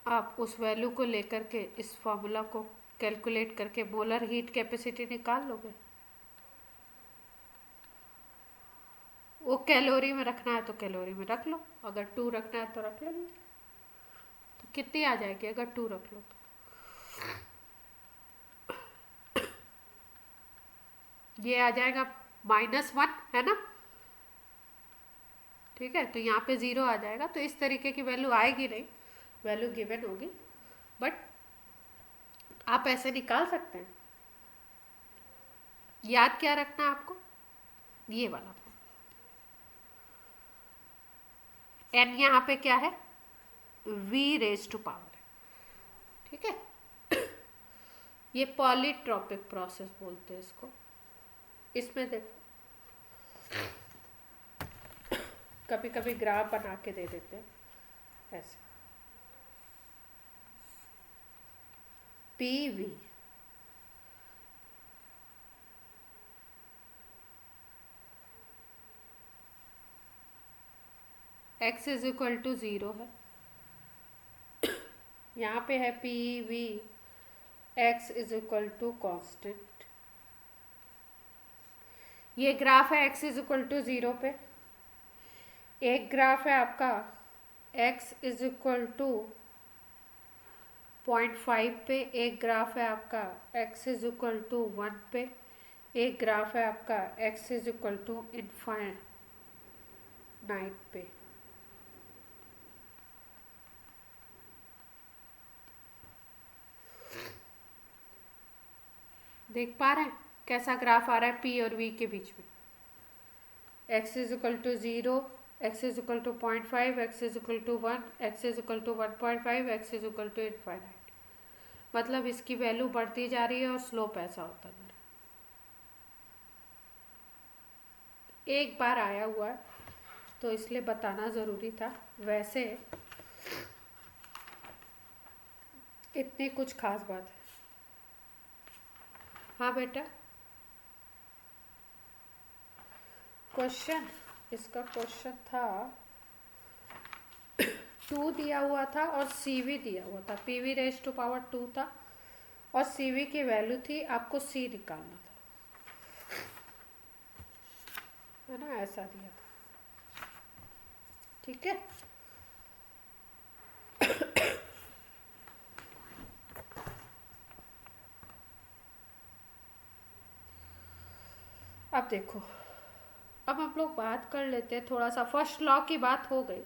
आप उस वैल्यू को लेकर के इस फॉर्मूला को कैलकुलेट करके मोलर हीट कैपेसिटी निकाल लोगे। वो कैलोरी में रखना है तो कैलोरी में रख लो, अगर 2 रखना है तो रख लेंगे। तो कितनी आ जाएगी अगर 2 रख लो तो? ये आ जाएगा -1, है ना? ठीक है, तो यहाँ पे 0 आ जाएगा। तो इस तरीके की वैल्यू आएगी नहीं, वैल्यू गिवन होगी, बट आप ऐसे निकाल सकते हैं। याद क्या रखना है आपको? ये वाला एन यहाँ पे क्या है? v रेज टू पावर है, ठीक है। ये पॉलीट्रॉपिक प्रोसेस बोलते हैं इसको। इसमें देखो कभी कभी ग्राफ बना के दे देते हैं ऐसे, P V x is equal to 0 है, यहाँ पे है P V x is equal to constant. ये ग्राफ है x इज इक्वल टू 0 पे। एक ग्राफ है आपका x इज इक्वल टू 0.5 पे, एक ग्राफ है आपका x इज इक्वल टू 1 पे, एक ग्राफ है आपका x is equal to infinite पे। देख पा रहे हैं कैसा ग्राफ आ रहा है p और v के बीच में? x is equal to 0, x is equal to 0.5, x is equal to 1, x is equal to 1.5, x is equal to infinite. मतलब इसकी वैल्यू बढ़ती जा रही है और स्लोप ऐसा होता जा रहा है। एक बार आया हुआ है तो इसलिए बताना ज़रूरी था। वैसे इतनी कुछ खास बात है। हाँ बेटा, क्वेश्चन, इसका क्वेश्चन था 2 दिया हुआ था और CV दिया हुआ था, PV रेज टू पावर 2 था और CV की वैल्यू थी, आपको C निकालना था, है ना, ऐसा दिया था। ठीक है, अब देखो, अब हम लोग बात कर लेते हैं थोड़ा सा, फर्स्ट लॉ की बात हो गई,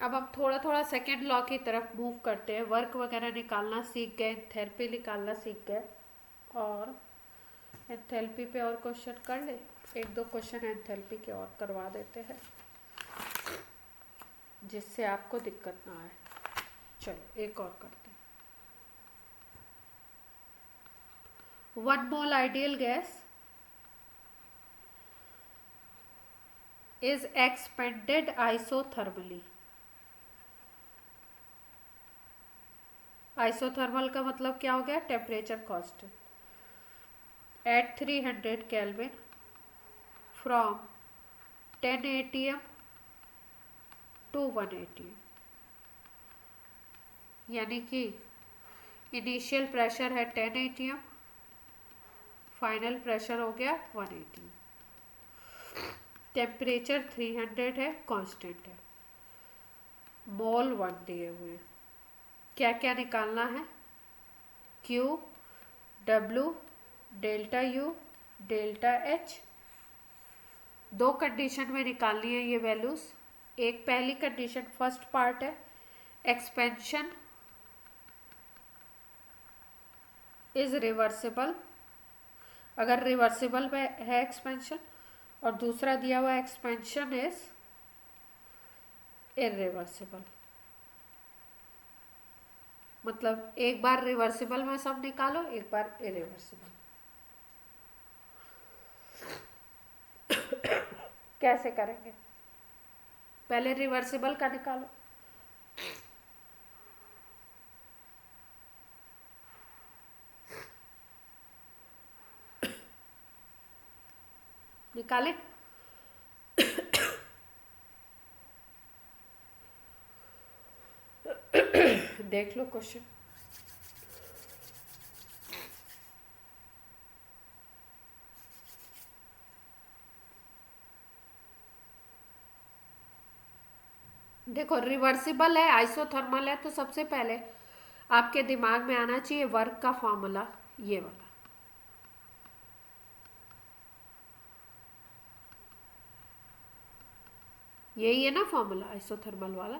अब हम थोड़ा थोड़ा सेकेंड लॉ की तरफ मूव करते हैं। वर्क वगैरह निकालना सीख गए, एंथैल्पी निकालना सीख गए, और एंथैल्पी पे और क्वेश्चन कर ले, एक दो क्वेश्चन एंथैल्पी के और करवा देते हैं जिससे आपको दिक्कत ना आए। चलो एक और करते हैं। 1 mole ideal gas is expanded isothermally। Isothermal का मतलब क्या हो गया, temperature constant at 300 kelvin from 10 atm to 1 atm, यानी कि इनिशियल प्रेशर है 10 atm, फाइनल प्रेशर हो गया 1 atm, टेम्परेचर 300 है, कांस्टेंट है, मोल 1 दिए हुए हैं। क्या क्या निकालना है, Q, W, delta U, delta H, दो कंडीशन में निकालनी है ये वैल्यूज। एक पहली कंडीशन फर्स्ट पार्ट है, एक्सपेंशन इज रिवर्सिबल, अगर रिवर्सिबल में है एक्सपेंशन, और दूसरा दिया हुआ एक्सपेंशन इज इरिवर्सिबल, मतलब एक बार रिवर्सिबल में सब निकालो, एक बार इरिवर्सिबल। कैसे करेंगे, पहले रिवर्सिबल का निकालो। निकाले, देख लो क्वेश्चन। देखो रिवर्सिबल है, आइसोथर्मल है, तो सबसे पहले आपके दिमाग में आना चाहिए वर्क का फॉर्मूला, ये वाला, यही है ना फॉर्मूला आइसोथर्मल वाला।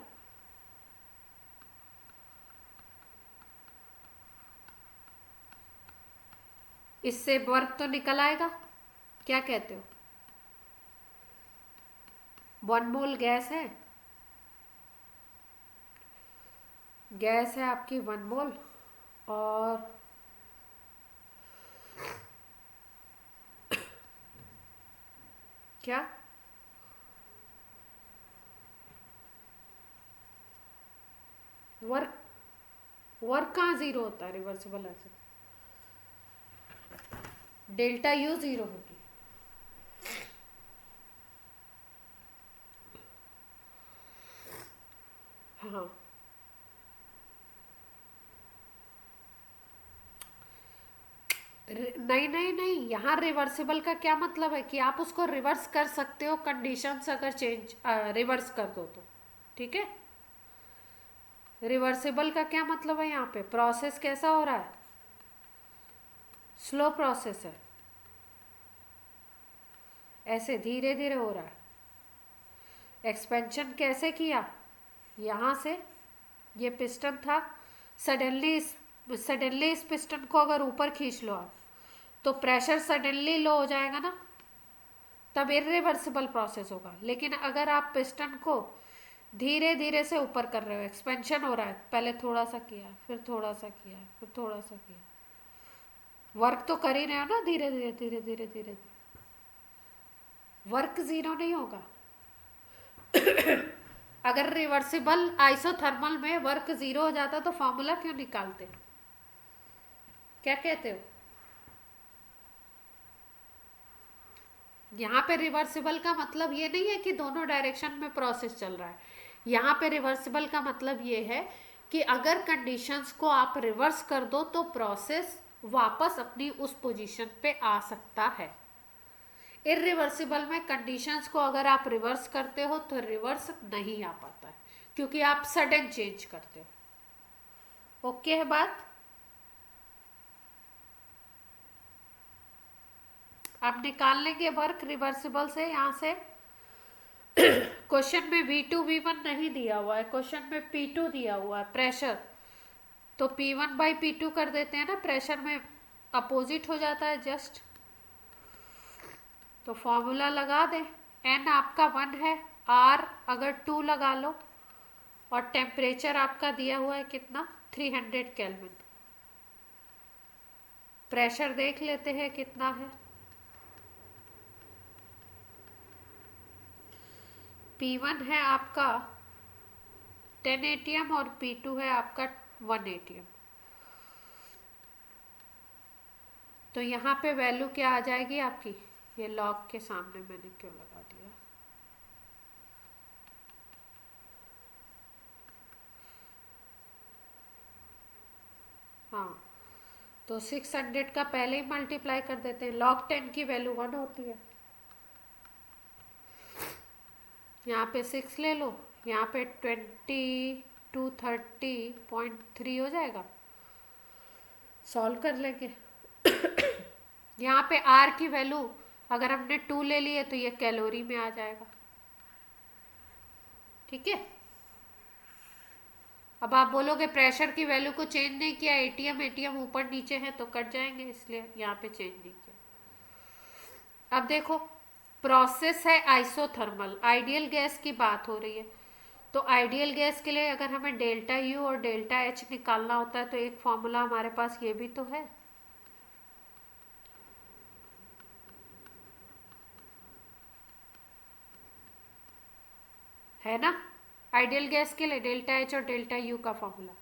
इससे वर्क तो निकल आएगा, क्या कहते हो। 1 मोल गैस है, गैस है आपकी 1 मोल, और क्या, वर्क, वर्क कहाँ जीरो होता है रिवर्सिबल ऐसे, डेल्टा U जीरो होगी। हाँ, नहीं नहीं नहीं, यहाँ रिवर्सिबल का क्या मतलब है कि आप उसको रिवर्स कर सकते हो, कंडीशंस अगर चेंज रिवर्स कर दो तो, ठीक है। रिवर्सिबल का क्या मतलब है, यहाँ पे प्रोसेस कैसा हो रहा है, स्लो प्रोसेस है, ऐसे धीरे धीरे हो रहा है। एक्सपेंशन कैसे किया, यहाँ से ये पिस्टन था, सडनली इस पिस्टन को अगर ऊपर खींच लो आप, तो प्रेशर सडनली लो हो जाएगा ना, तब इरिवर्सिबल प्रोसेस होगा। लेकिन अगर आप पिस्टन को धीरे धीरे से ऊपर कर रहे हो, एक्सपेंशन हो रहा है, पहले थोड़ा सा किया, फिर थोड़ा सा किया, फिर थोड़ा सा किया, वर्क तो कर ही रहे हो ना, धीरे धीरे धीरे धीरे धीरे धीरे, वर्क जीरो नहीं होगा। अगर रिवर्सिबल आइसोथर्मल में वर्क जीरो हो जाता तो फॉर्मूला क्यों निकालते, क्या कहते हो। यहाँ पे रिवर्सिबल का मतलब ये नहीं है कि दोनों डायरेक्शन में प्रोसेस चल रहा है, यहाँ पे रिवर्सिबल का मतलब ये है कि अगर कंडीशंस को आप रिवर्स कर दो तो प्रोसेस वापस अपनी उस पोजीशन पे आ सकता है। इरिवर्सिबल में कंडीशंस को अगर आप रिवर्स करते हो तो रिवर्स नहीं आ पाता है, क्योंकि आप सडन चेंज करते हो। ओके है बात? आप निकाल लेंगे वर्क रिवर्सिबल से यहाँ से। क्वेश्चन में V2 V1 नहीं दिया हुआ है, क्वेश्चन में P2 दिया हुआ है प्रेशर, तो P1/P2 कर देते हैं ना, प्रेशर में अपोजिट हो जाता है जस्ट। तो फॉर्मूला लगा दे, N आपका 1 है, R अगर 2 लगा लो, और टेम्परेचर आपका दिया हुआ है कितना, 300 केल्विन। प्रेशर देख लेते हैं कितना है। P1 है आपका 10 atm और P2 है आपका 1 atm। तो यहाँ पे वैल्यू क्या आ जाएगी आपकी, ये लॉग के सामने मैंने क्यों लगा दिया, हाँ, तो 600 का पहले ही मल्टीप्लाई कर देते हैं। log 10 की वैल्यू 1 होती है। यहाँ पे 6 ले लो, यहाँ पे 2230.3 हो जाएगा, सॉल्व कर लेंगे। यहाँ पे R की वैल्यू अगर हमने 2 ले ली है तो ये कैलोरी में आ जाएगा। ठीक है, अब आप बोलोगे प्रेशर की वैल्यू को चेंज नहीं किया, एटीएम ऊपर नीचे है तो कट जाएंगे, इसलिए यहाँ पे चेंज नहीं किया। अब देखो प्रोसेस है आइसोथर्मल, आइडियल गैस की बात हो रही है, तो आइडियल गैस के लिए अगर हमें डेल्टा यू और डेल्टा एच निकालना होता है तो एक फॉर्मूला हमारे पास ये भी तो है ना, आइडियल गैस के लिए डेल्टा एच और डेल्टा यू का फॉर्मूला।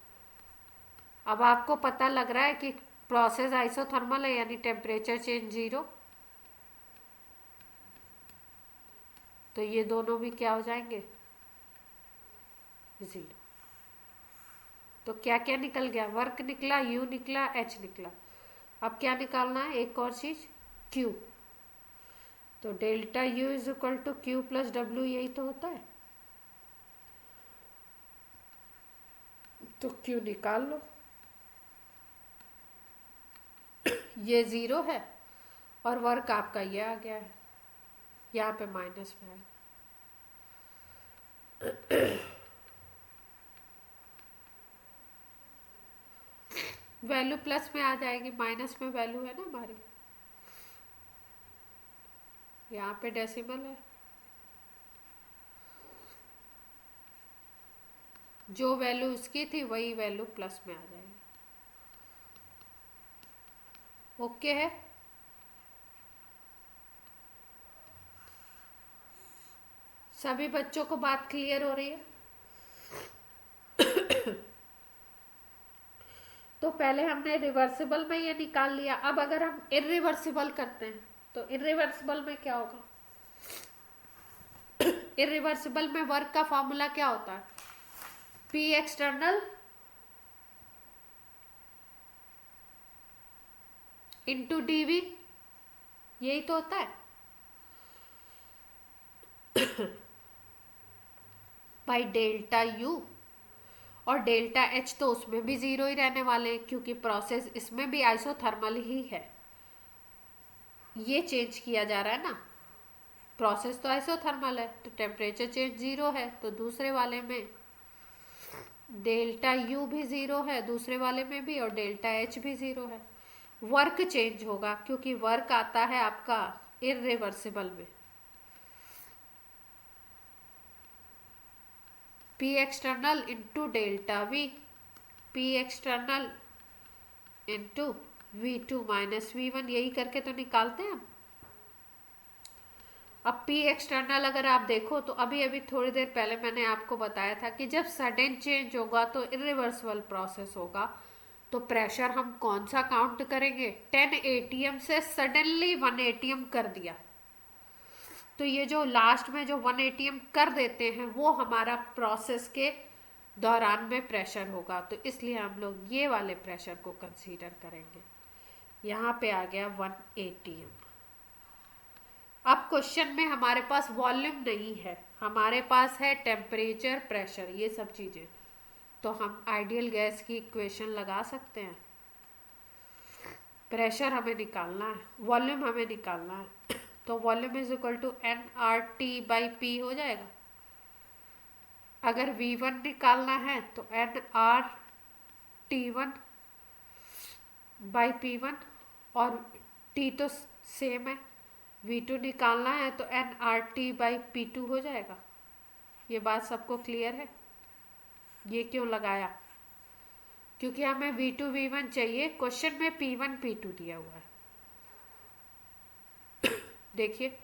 अब आपको पता लग रहा है कि प्रोसेस आइसोथर्मल है, यानी टेम्परेचर चेंज 0, तो ये दोनों भी क्या हो जाएंगे, 0। तो क्या क्या निकल गया, वर्क निकला, यू निकला, एच निकला। अब क्या निकालना है, एक और चीज, क्यू। तो delta U is equal to Q plus W, यही तो होता है, तो क्यू निकाल लो। ये 0 है और वर्क आपका ये आ गया है, यहाँ पे माइनस में है। वैल्यू प्लस में आ जाएगी, माइनस में वैल्यू है ना हमारी, यहाँ पे डेसिमल है, जो वैल्यू उसकी थी वही वैल्यू प्लस में आ जाएगी। ओके है, सभी बच्चों को बात क्लियर हो रही है? तो पहले हमने रिवर्सिबल में ये निकाल लिया, अब अगर हम इरिवर्सिबल करते हैं तो इरिवर्सिबल में क्या होगा, इरिवर्सिबल में वर्क का फॉर्मूला क्या होता है, पी एक्सटर्नल इंटू डीवी, यही तो होता है बाई डेल्टा यू, और डेल्टा एच तो उसमें भी 0 ही रहने वाले हैं, क्योंकि प्रोसेस इसमें भी आइसोथर्मल ही है, ये चेंज किया जा रहा है ना, प्रोसेस तो आइसोथर्मल है तो टेम्परेचर चेंज 0 है, तो दूसरे वाले में डेल्टा यू भी 0 है, दूसरे वाले में भी, और डेल्टा एच भी 0 है। वर्क चेंज होगा क्योंकि वर्क आता है आपका इरिवर्सिबल में, P external into delta we, P external into V2 minus V1, यही करके तो निकालते हैं हम। अब P एक्सटर्नल अगर आप देखो तो अभी अभी थोड़ी देर पहले मैंने आपको बताया था कि जब सडन चेंज होगा तो इरिवर्सिबल प्रोसेस होगा, तो प्रेशर हम कौन सा काउंट करेंगे, 10 atm से सडनली 1 atm कर दिया, तो ये जो लास्ट में जो 1 atm कर देते हैं वो हमारा प्रोसेस के दौरान में प्रेशर होगा, तो इसलिए हम लोग ये वाले प्रेशर को कंसीडर करेंगे। यहाँ पे आ गया 1 atm। अब क्वेश्चन में हमारे पास वॉल्यूम नहीं है, हमारे पास है टेम्परेचर, प्रेशर, ये सब चीज़ें, तो हम आइडियल गैस की इक्वेशन लगा सकते हैं। प्रेशर हमें निकालना है, वॉल्यूम हमें निकालना है, तो volume is equal to nRT/P हो जाएगा। अगर V1 निकालना है तो nRT1/P1, और T तो सेम है। V2 निकालना है तो nRT/P2 हो जाएगा। ये बात सबको क्लियर है? ये क्यों लगाया? क्योंकि हमें V2 V1 चाहिए, क्वेश्चन में P1 P2 दिया हुआ है। देखिए,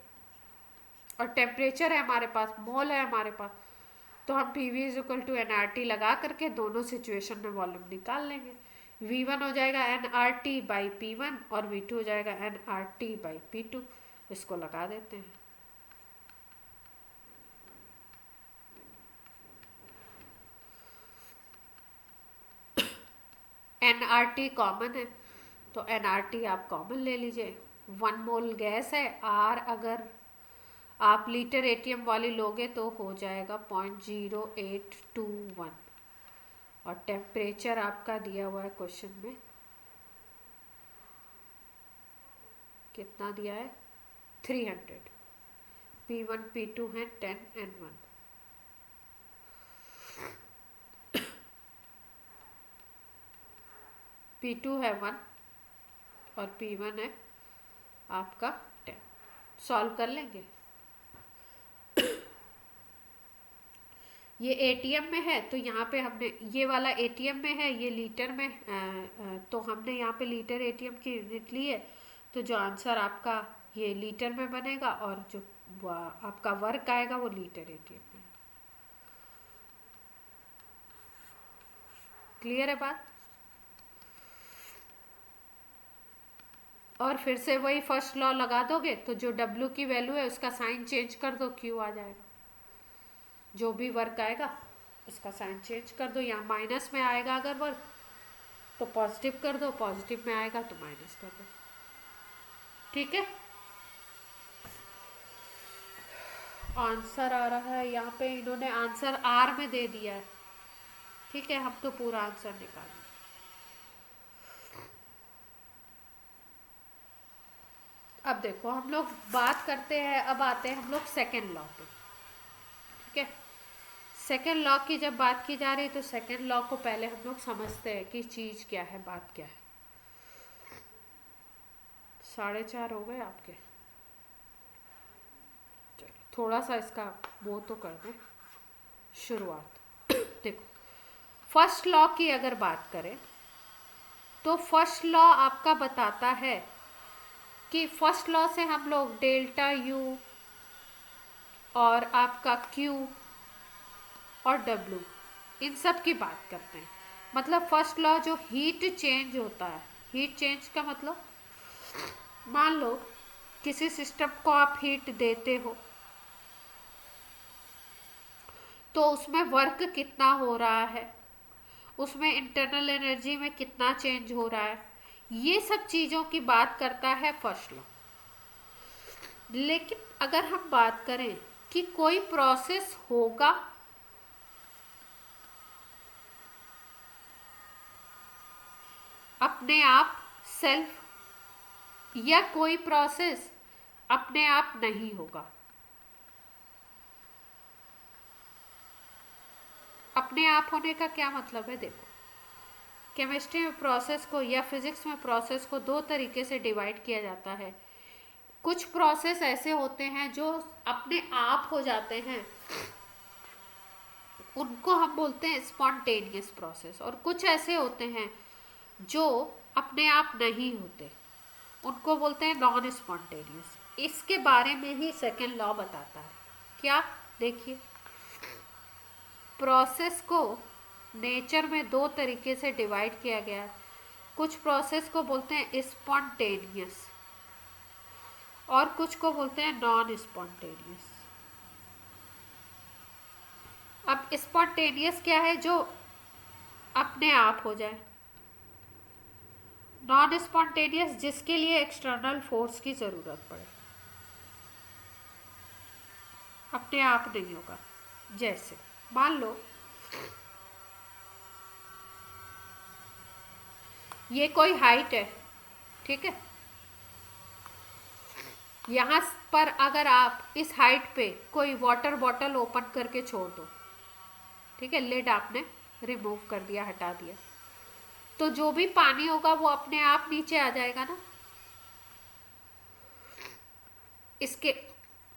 और टेम्परेचर है हमारे पास, मोल है हमारे पास, तो हम PV is equal to nRT लगा करके दोनों सिचुएशन में वॉल्यूम निकाल लेंगे। V1 हो जाएगा nRT/P1 और V2 हो जाएगा nRT/P2। इसको लगा देते हैं। nRT कॉमन है, तो nRT आप कॉमन ले लीजिए। 1 मोल गैस है, R अगर आप लीटर एटीएम वाली लोगे तो हो जाएगा 0.0821, और टेम्परेचर आपका दिया हुआ है क्वेश्चन में, कितना दिया है? 300। P1 P2 है 10 and 1। P2 है 1 और P1 है आपका 10। सॉल्व कर लेंगे। ये एटीएम में है, तो यहाँ पे हमने ये वाला एटीएम में है, ये लीटर में तो हमने यहाँ पे लीटर एटीएम की यूनिट ली है, तो जो आंसर आपका ये लीटर में बनेगा, और जो आपका वर्क आएगा वो लीटर एटीएम में। क्लियर है बात? और फिर से वही फर्स्ट लॉ लगा दोगे, तो जो W की वैल्यू है उसका साइन चेंज कर दो, Q आ जाएगा। जो भी वर्क आएगा उसका साइन चेंज कर दो। यहाँ माइनस में आएगा अगर वर्क तो पॉजिटिव कर दो, पॉजिटिव में आएगा तो माइनस कर दो। ठीक है, आंसर आ रहा है यहाँ पे, इन्होंने आंसर R में दे दिया है। ठीक है, हम तो पूरा आंसर निकालेंगे। अब देखो, हम लोग बात करते हैं, अब आते हैं हम लोग सेकेंड लॉ पे। ठीक है, सेकेंड लॉ की जब बात की जा रही है तो सेकेंड लॉ को पहले हम लोग समझते हैं कि चीज़ क्या है, बात क्या है। 4:30 हो गए आपके। थोड़ा सा इसका वो तो कर दें शुरुआत। देखो, फर्स्ट लॉ की अगर बात करें तो फर्स्ट लॉ आपका बताता है कि फर्स्ट लॉ से हम लोग डेल्टा U और आपका Q और W इन सब की बात करते हैं। मतलब फर्स्ट लॉ जो हीट चेंज होता है, हीट चेंज का मतलब, मान लो किसी सिस्टम को आप हीट देते हो तो उसमें वर्क कितना हो रहा है, उसमें इंटरनल एनर्जी में कितना चेंज हो रहा है, ये सब चीज़ों की बात करता है फर्स्ट लॉ। लेकिन अगर हम बात करें कि कोई प्रोसेस होगा अपने आप सेल्फ, या कोई प्रोसेस अपने आप नहीं होगा। अपने आप होने का क्या मतलब है? देखो, केमिस्ट्री में प्रोसेस को या फिजिक्स में प्रोसेस को दो तरीके से डिवाइड किया जाता है। कुछ प्रोसेस ऐसे होते हैं जो अपने आप हो जाते हैं, उनको हम बोलते हैं स्पॉन्टेनियस प्रोसेस, और कुछ ऐसे होते हैं जो अपने आप नहीं होते, उनको बोलते हैं नॉन स्पॉन्टेनियस। इसके बारे में ही सेकेंड लॉ बताता है। क्या? देखिए, प्रोसेस को नेचर में दो तरीके से डिवाइड किया गया है। कुछ प्रोसेस को बोलते हैं स्पॉन्टेनियस और कुछ को बोलते हैं नॉन स्पॉन्टेनियस। अब स्पॉन्टेनियस क्या है? जो अपने आप हो जाए। नॉन स्पॉन्टेनियस जिसके लिए एक्सटर्नल फोर्स की ज़रूरत पड़े, अपने आप नहीं होगा। जैसे मान लो ये कोई हाइट है, ठीक है। यहाँ पर अगर आप इस हाइट पे कोई वाटर बॉटल ओपन करके छोड़ दो, ठीक है, लिड आपने रिमूव कर दिया, हटा दिया, तो जो भी पानी होगा वो अपने आप नीचे आ जाएगा ना। इसके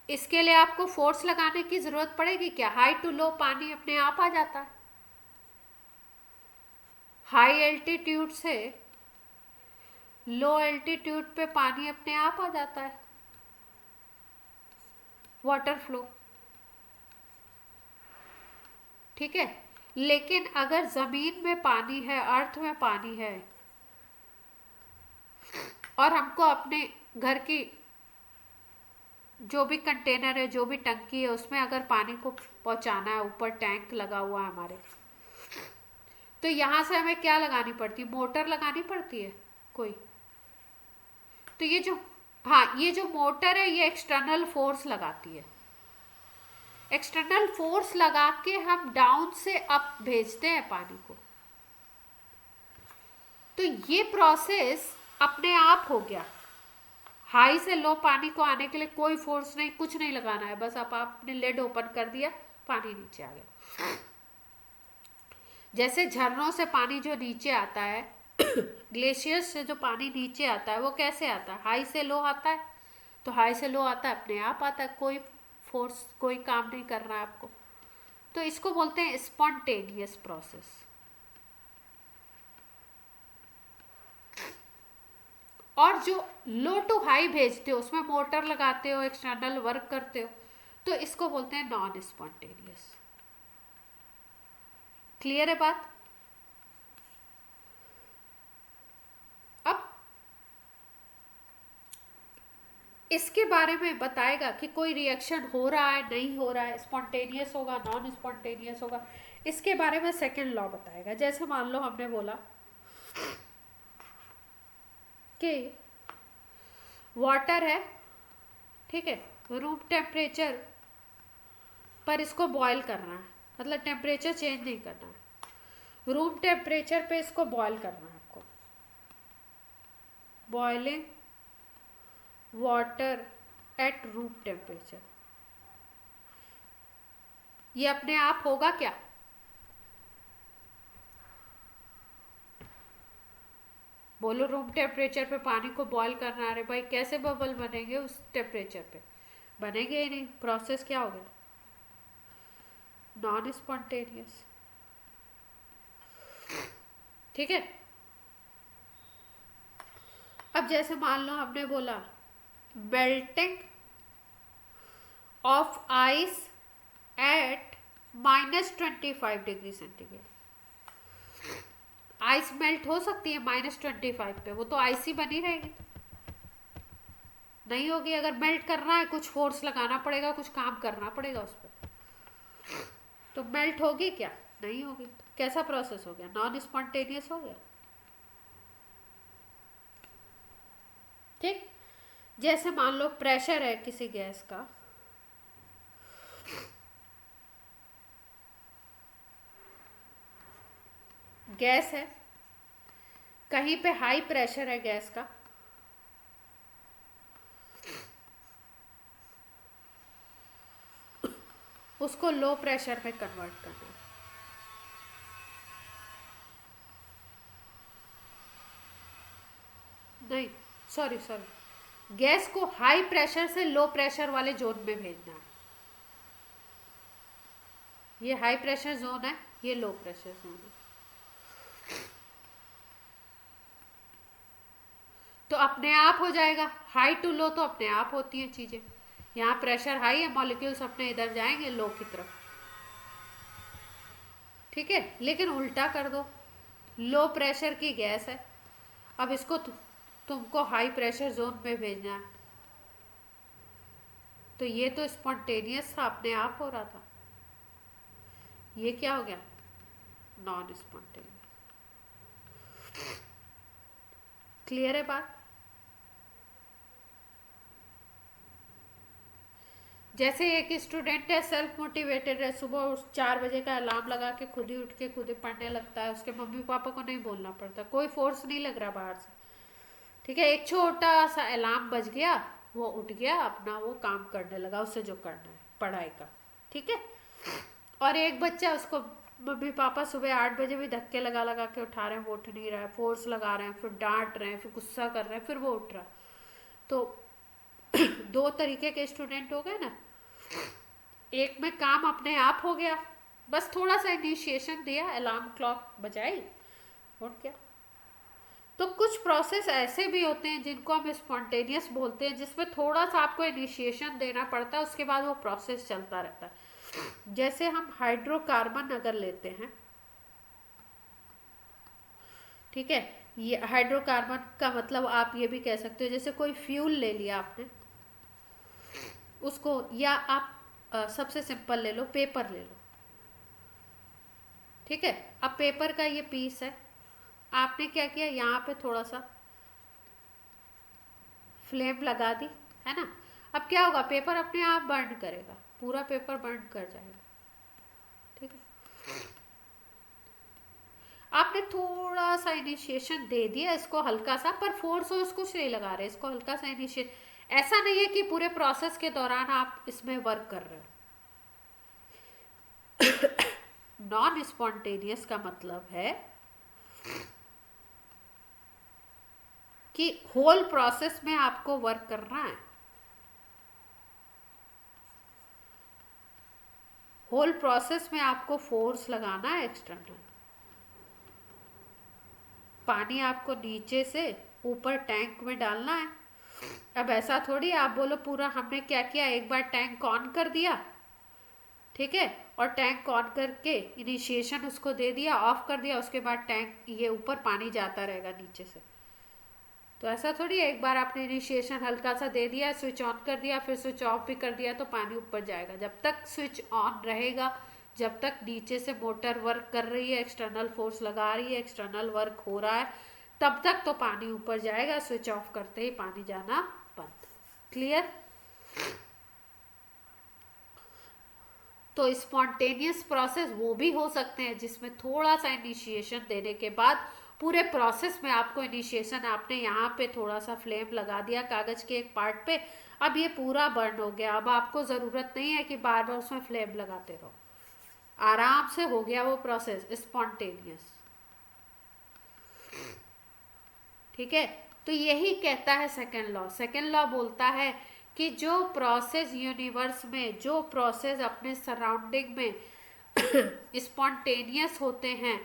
इसके लिए आपको फोर्स लगाने की जरूरत पड़ेगी क्या? हाई टू लो पानी अपने आप आ जाता है। हाई एल्टीट्यूड से लो एल्टीट्यूड पे पानी अपने आप आ जाता है, वाटर फ्लो, ठीक है। लेकिन अगर जमीन में पानी है, अर्थ में पानी है, और हमको अपने घर की जो भी कंटेनर है, जो भी टंकी है, उसमें अगर पानी को पहुंचाना है, ऊपर टैंक लगा हुआ है हमारे, तो यहां से हमें क्या लगानी पड़ती है? मोटर लगानी पड़ती है कोई। तो ये जो, हाँ, ये जो मोटर है ये एक्सटर्नल फोर्स लगाती है। एक्सटर्नल फोर्स लगा के हम डाउन से अप भेजते हैं पानी को। तो ये प्रोसेस अपने आप हो गया। हाई से लो पानी को आने के लिए कोई फोर्स नहीं, कुछ नहीं लगाना है, बस आपने लिड ओपन कर दिया, पानी नीचे आ गया। जैसे झरनों से पानी जो नीचे आता है, ग्लेशियर्स से जो पानी नीचे आता है, वो कैसे आता है? हाई से लो आता है। तो हाई से लो आता है, अपने आप आता है, कोई फोर्स, कोई काम नहीं करना है आपको। तो इसको बोलते हैं स्पॉन्टेनियस प्रोसेस। और जो लो टू हाई भेजते हो, उसमें मोटर लगाते हो, एक्सटर्नल वर्क करते हो, तो इसको बोलते हैं नॉन स्पॉन्टेनियस। क्लियर है बात? अब इसके बारे में बताएगा कि कोई रिएक्शन हो रहा है, नहीं हो रहा है, स्पॉन्टेनियस होगा, नॉन स्पॉन्टेनियस होगा, इसके बारे में सेकेंड लॉ बताएगा। जैसे मान लो हमने बोला कि वाटर है, ठीक है, रूम टेम्परेचर पर इसको बॉयल करना है, मतलब टेम्परेचर चेंज नहीं करना है, रूम टेम्परेचर पे इसको बॉयल करना है आपको। Boiling water at room temperature, ये अपने आप होगा क्या? बोलो, रूम टेम्परेचर पे पानी को बॉयल करना है, अरे भाई कैसे बबल बनेंगे उस टेम्परेचर पे? बनेंगे ही नहीं। प्रोसेस क्या हो गया? नॉन स्पॉन्टेनियस, ठीक है। अब जैसे मान लो हमने बोला melting of ice eight -25 degree centigrade. Ice melt हो सकती है -25 पे, वो तो आइस ही बनी रहेगी, नहीं होगी। अगर मेल्ट करना है, कुछ फोर्स लगाना पड़ेगा, कुछ काम करना पड़ेगा उस पर, तो मेल्ट होगी क्या? नहीं होगी। तो कैसा प्रोसेस हो गया? नॉन स्पॉन्टेनियस हो गया, ठीक। जैसे मान लो प्रेशर है किसी गैस का, गैस है, कहीं पे हाई प्रेशर है गैस का, उसको लो प्रेशर में कन्वर्ट करना है। नहीं, सॉरी, गैस को हाई प्रेशर से लो प्रेशर वाले जोन में भेजना है। ये हाई प्रेशर जोन है, ये लो प्रेशर जोन है। तो अपने आप हो जाएगा। हाई टू लो तो अपने आप होती हैं चीजें। यहाँ प्रेशर हाई है, मॉलिक्यूल्स अपने इधर जाएंगे लो की तरफ, ठीक है। लेकिन उल्टा कर दो, लो प्रेशर की गैस है, अब इसको तुमको हाई प्रेशर जोन में भेजना है, तो ये तो स्पॉन्टेनियस था, अपने आप हो रहा था। ये क्या हो गया? Non spontaneous. क्लियर है बात? जैसे एक स्टूडेंट है, सेल्फ मोटिवेटेड है, सुबह 4 बजे का अलार्म लगा के खुद ही उठ के खुद ही पढ़ने लगता है, उसके मम्मी पापा को नहीं बोलना पड़ता, कोई फोर्स नहीं लग रहा बाहर से। ठीक है, एक छोटा सा अलार्म बज गया, वो उठ गया, अपना वो काम करने लगा, उसे जो करना है पढ़ाई का। ठीक है। और एक बच्चा, उसको मम्मी पापा सुबह 8 बजे भी धक्के लगा लगा के उठा रहे हैं, वो उठ नहीं रहा है, फोर्स लगा रहे हैं, फिर डांट रहे हैं, फिर गुस्सा कर रहे हैं, फिर वो उठ रहा। तो दो तरीके के स्टूडेंट हो गए ना। एक में काम अपने आप हो गया, बस थोड़ा सा इनिशिएशन दिया, अलार्म क्लॉक बजाई, उठ गया। तो कुछ प्रोसेस ऐसे भी होते हैं जिनको हम स्पॉन्टेनियस बोलते हैं, जिसमें थोड़ा सा आपको इनिशिएशन देना पड़ता है, उसके बाद वो प्रोसेस चलता रहता है। जैसे हम हाइड्रोकार्बन अगर लेते हैं, ठीक है, ये हाइड्रोकार्बन का मतलब आप ये भी कह सकते हो, जैसे कोई फ्यूल ले लिया आपने, उसको, या आप सबसे सिंपल ले लो, पेपर ले लो। ठीक है, अब पेपर का ये पीस है, आपने क्या किया, यहाँ पे थोड़ा सा फ्लेम लगा दी, है ना। अब क्या होगा, पेपर अपने आप बर्न करेगा, पूरा पेपर बर्न कर जाएगा। ठीक है, आपने थोड़ा सा इनिशिएशन दे दिया इसको, हल्का सा, पर फोर्स और कुछ नहीं लगा रहे, इसको हल्का सा इनिशिएट। ऐसा नहीं है कि पूरे प्रोसेस के दौरान आप इसमें वर्क कर रहे हो। नॉन स्पॉन्टेनियस का मतलब है कि होल प्रोसेस में आपको वर्क करना है, होल प्रोसेस में आपको फोर्स लगाना है एक्सटर्नल। पानी आपको नीचे से ऊपर टैंक में डालना है। अब ऐसा थोड़ी आप बोलो पूरा, हमने क्या किया, एक बार टैंक ऑन कर दिया, ठीक है, और टैंक ऑन करके इनिशिएशन उसको दे दिया, ऑफ कर दिया, उसके बाद टैंक ये ऊपर पानी जाता रहेगा नीचे से। तो ऐसा थोड़ी है, एक बार आपने इनिशिएशन हल्का सा दे दिया, स्विच ऑन कर दिया, फिर स्विच ऑफ भी कर दिया, तो पानी ऊपर जाएगा। जब तक स्विच ऑन रहेगा, जब तक नीचे से मोटर वर्क कर रही है, एक्सटर्नल फोर्स लगा रही है, एक्सटर्नल वर्क हो रहा है, तब तक तो पानी ऊपर जाएगा, स्विच ऑफ करते ही पानी जाना बंद। क्लियर? तो स्पॉन्टेनियस प्रोसेस वो भी हो सकते हैं जिसमें थोड़ा सा इनिशिएशन देने के बाद पूरे प्रोसेस में आपको इनिशिएशन, आपने यहाँ पे थोड़ा सा फ्लेम लगा दिया कागज के एक पार्ट पे, अब ये पूरा बर्न हो गया, अब आपको ज़रूरत नहीं है कि बार बार उसमें फ्लेम लगाते रहो, आराम से हो गया वो प्रोसेस स्पॉन्टेनियस। ठीक है, तो यही कहता है सेकेंड लॉ। सेकेंड लॉ बोलता है कि जो प्रोसेस यूनिवर्स में, जो प्रोसेस अपने सराउंडिंग में स्पॉन्टेनियस होते हैं,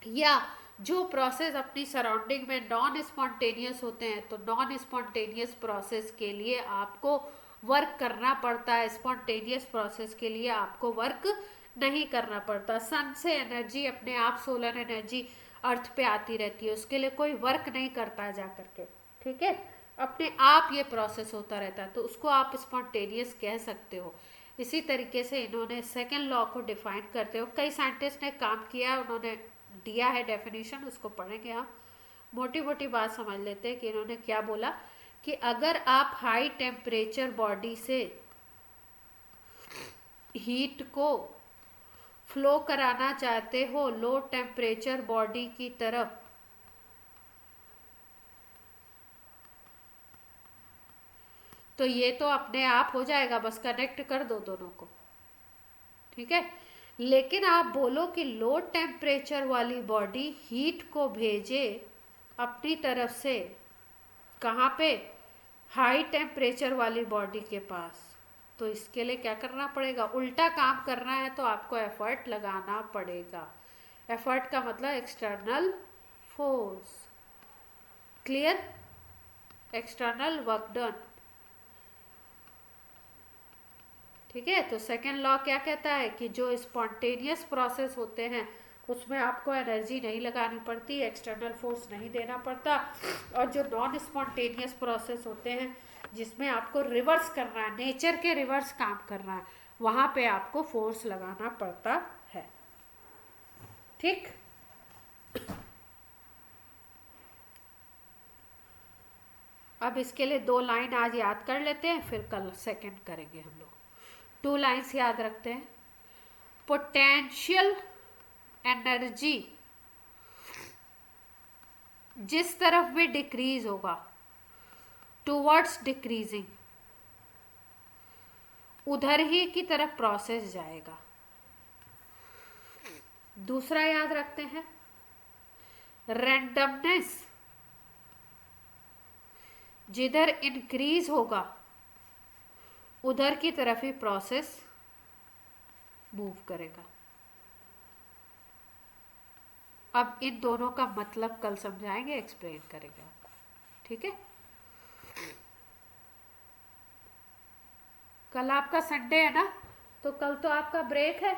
या जो प्रोसेस अपनी सराउंडिंग में नॉन स्पॉन्टेनियस होते हैं, तो नॉन स्पॉन्टेनियस प्रोसेस के लिए आपको वर्क करना पड़ता है, स्पॉन्टेनियस प्रोसेस के लिए आपको वर्क नहीं करना पड़ता। सन से एनर्जी अपने आप, सोलर एनर्जी अर्थ पे आती रहती है, उसके लिए कोई वर्क नहीं करता है जा करके। ठीक है, अपने आप ये प्रोसेस होता रहता है, तो उसको आप स्पॉन्टेनियस कह सकते हो। इसी तरीके से इन्होंने सेकेंड लॉ को डिफाइन करते हो, कई साइंटिस्ट ने काम किया है, उन्होंने दिया है डेफिनेशन, उसको पढ़ेंगे हम। मोटी मोटी बात समझ लेते हैं कि इन्होंने क्या बोला, कि अगर आप हाई टेम्परेचर बॉडी से हीट को फ्लो कराना चाहते हो लो टेम्परेचर बॉडी की तरफ, तो ये तो अपने आप हो जाएगा, बस कनेक्ट कर दो दोनों को। ठीक है, लेकिन आप बोलो कि लो टेम्परेचर वाली बॉडी हीट को भेजे अपनी तरफ से, कहाँ पे, हाई टेम्परेचर वाली बॉडी के पास, तो इसके लिए क्या करना पड़ेगा, उल्टा काम करना है, तो आपको एफर्ट लगाना पड़ेगा। एफर्ट का मतलब external force. Clear? External work done. ठीक है, तो सेकेंड लॉ क्या कहता है कि जो स्पॉन्टेनियस प्रोसेस होते हैं उसमें आपको एनर्जी नहीं लगानी पड़ती, एक्सटर्नल फोर्स नहीं देना पड़ता, और जो नॉन स्पॉन्टेनियस प्रोसेस होते हैं जिसमें आपको रिवर्स करना है, नेचर के रिवर्स काम करना है, वहां पे आपको फोर्स लगाना पड़ता है। ठीक, अब इसके लिए 2 लाइन आज याद कर लेते हैं, फिर कल सेकंड करेंगे हम लोग। 2 लाइन्स याद रखते हैं। पोटेंशियल एनर्जी जिस तरफ भी डिक्रीज होगा, टूवर्ड्स डिक्रीजिंग, उधर ही की तरफ प्रोसेस जाएगा। दूसरा याद रखते हैं, रैंडमनेस जिधर इंक्रीज होगा उधर की तरफ ही प्रोसेस मूव करेगा। अब इन दोनों का मतलब कल समझाएंगे, एक्सप्लेन करेंगे आपको। ठीक है, कल आपका संडे है ना, तो कल तो आपका ब्रेक है,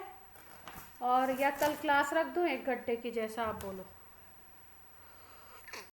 और या कल क्लास रख दूं 1 घंटे की, जैसा आप बोलो।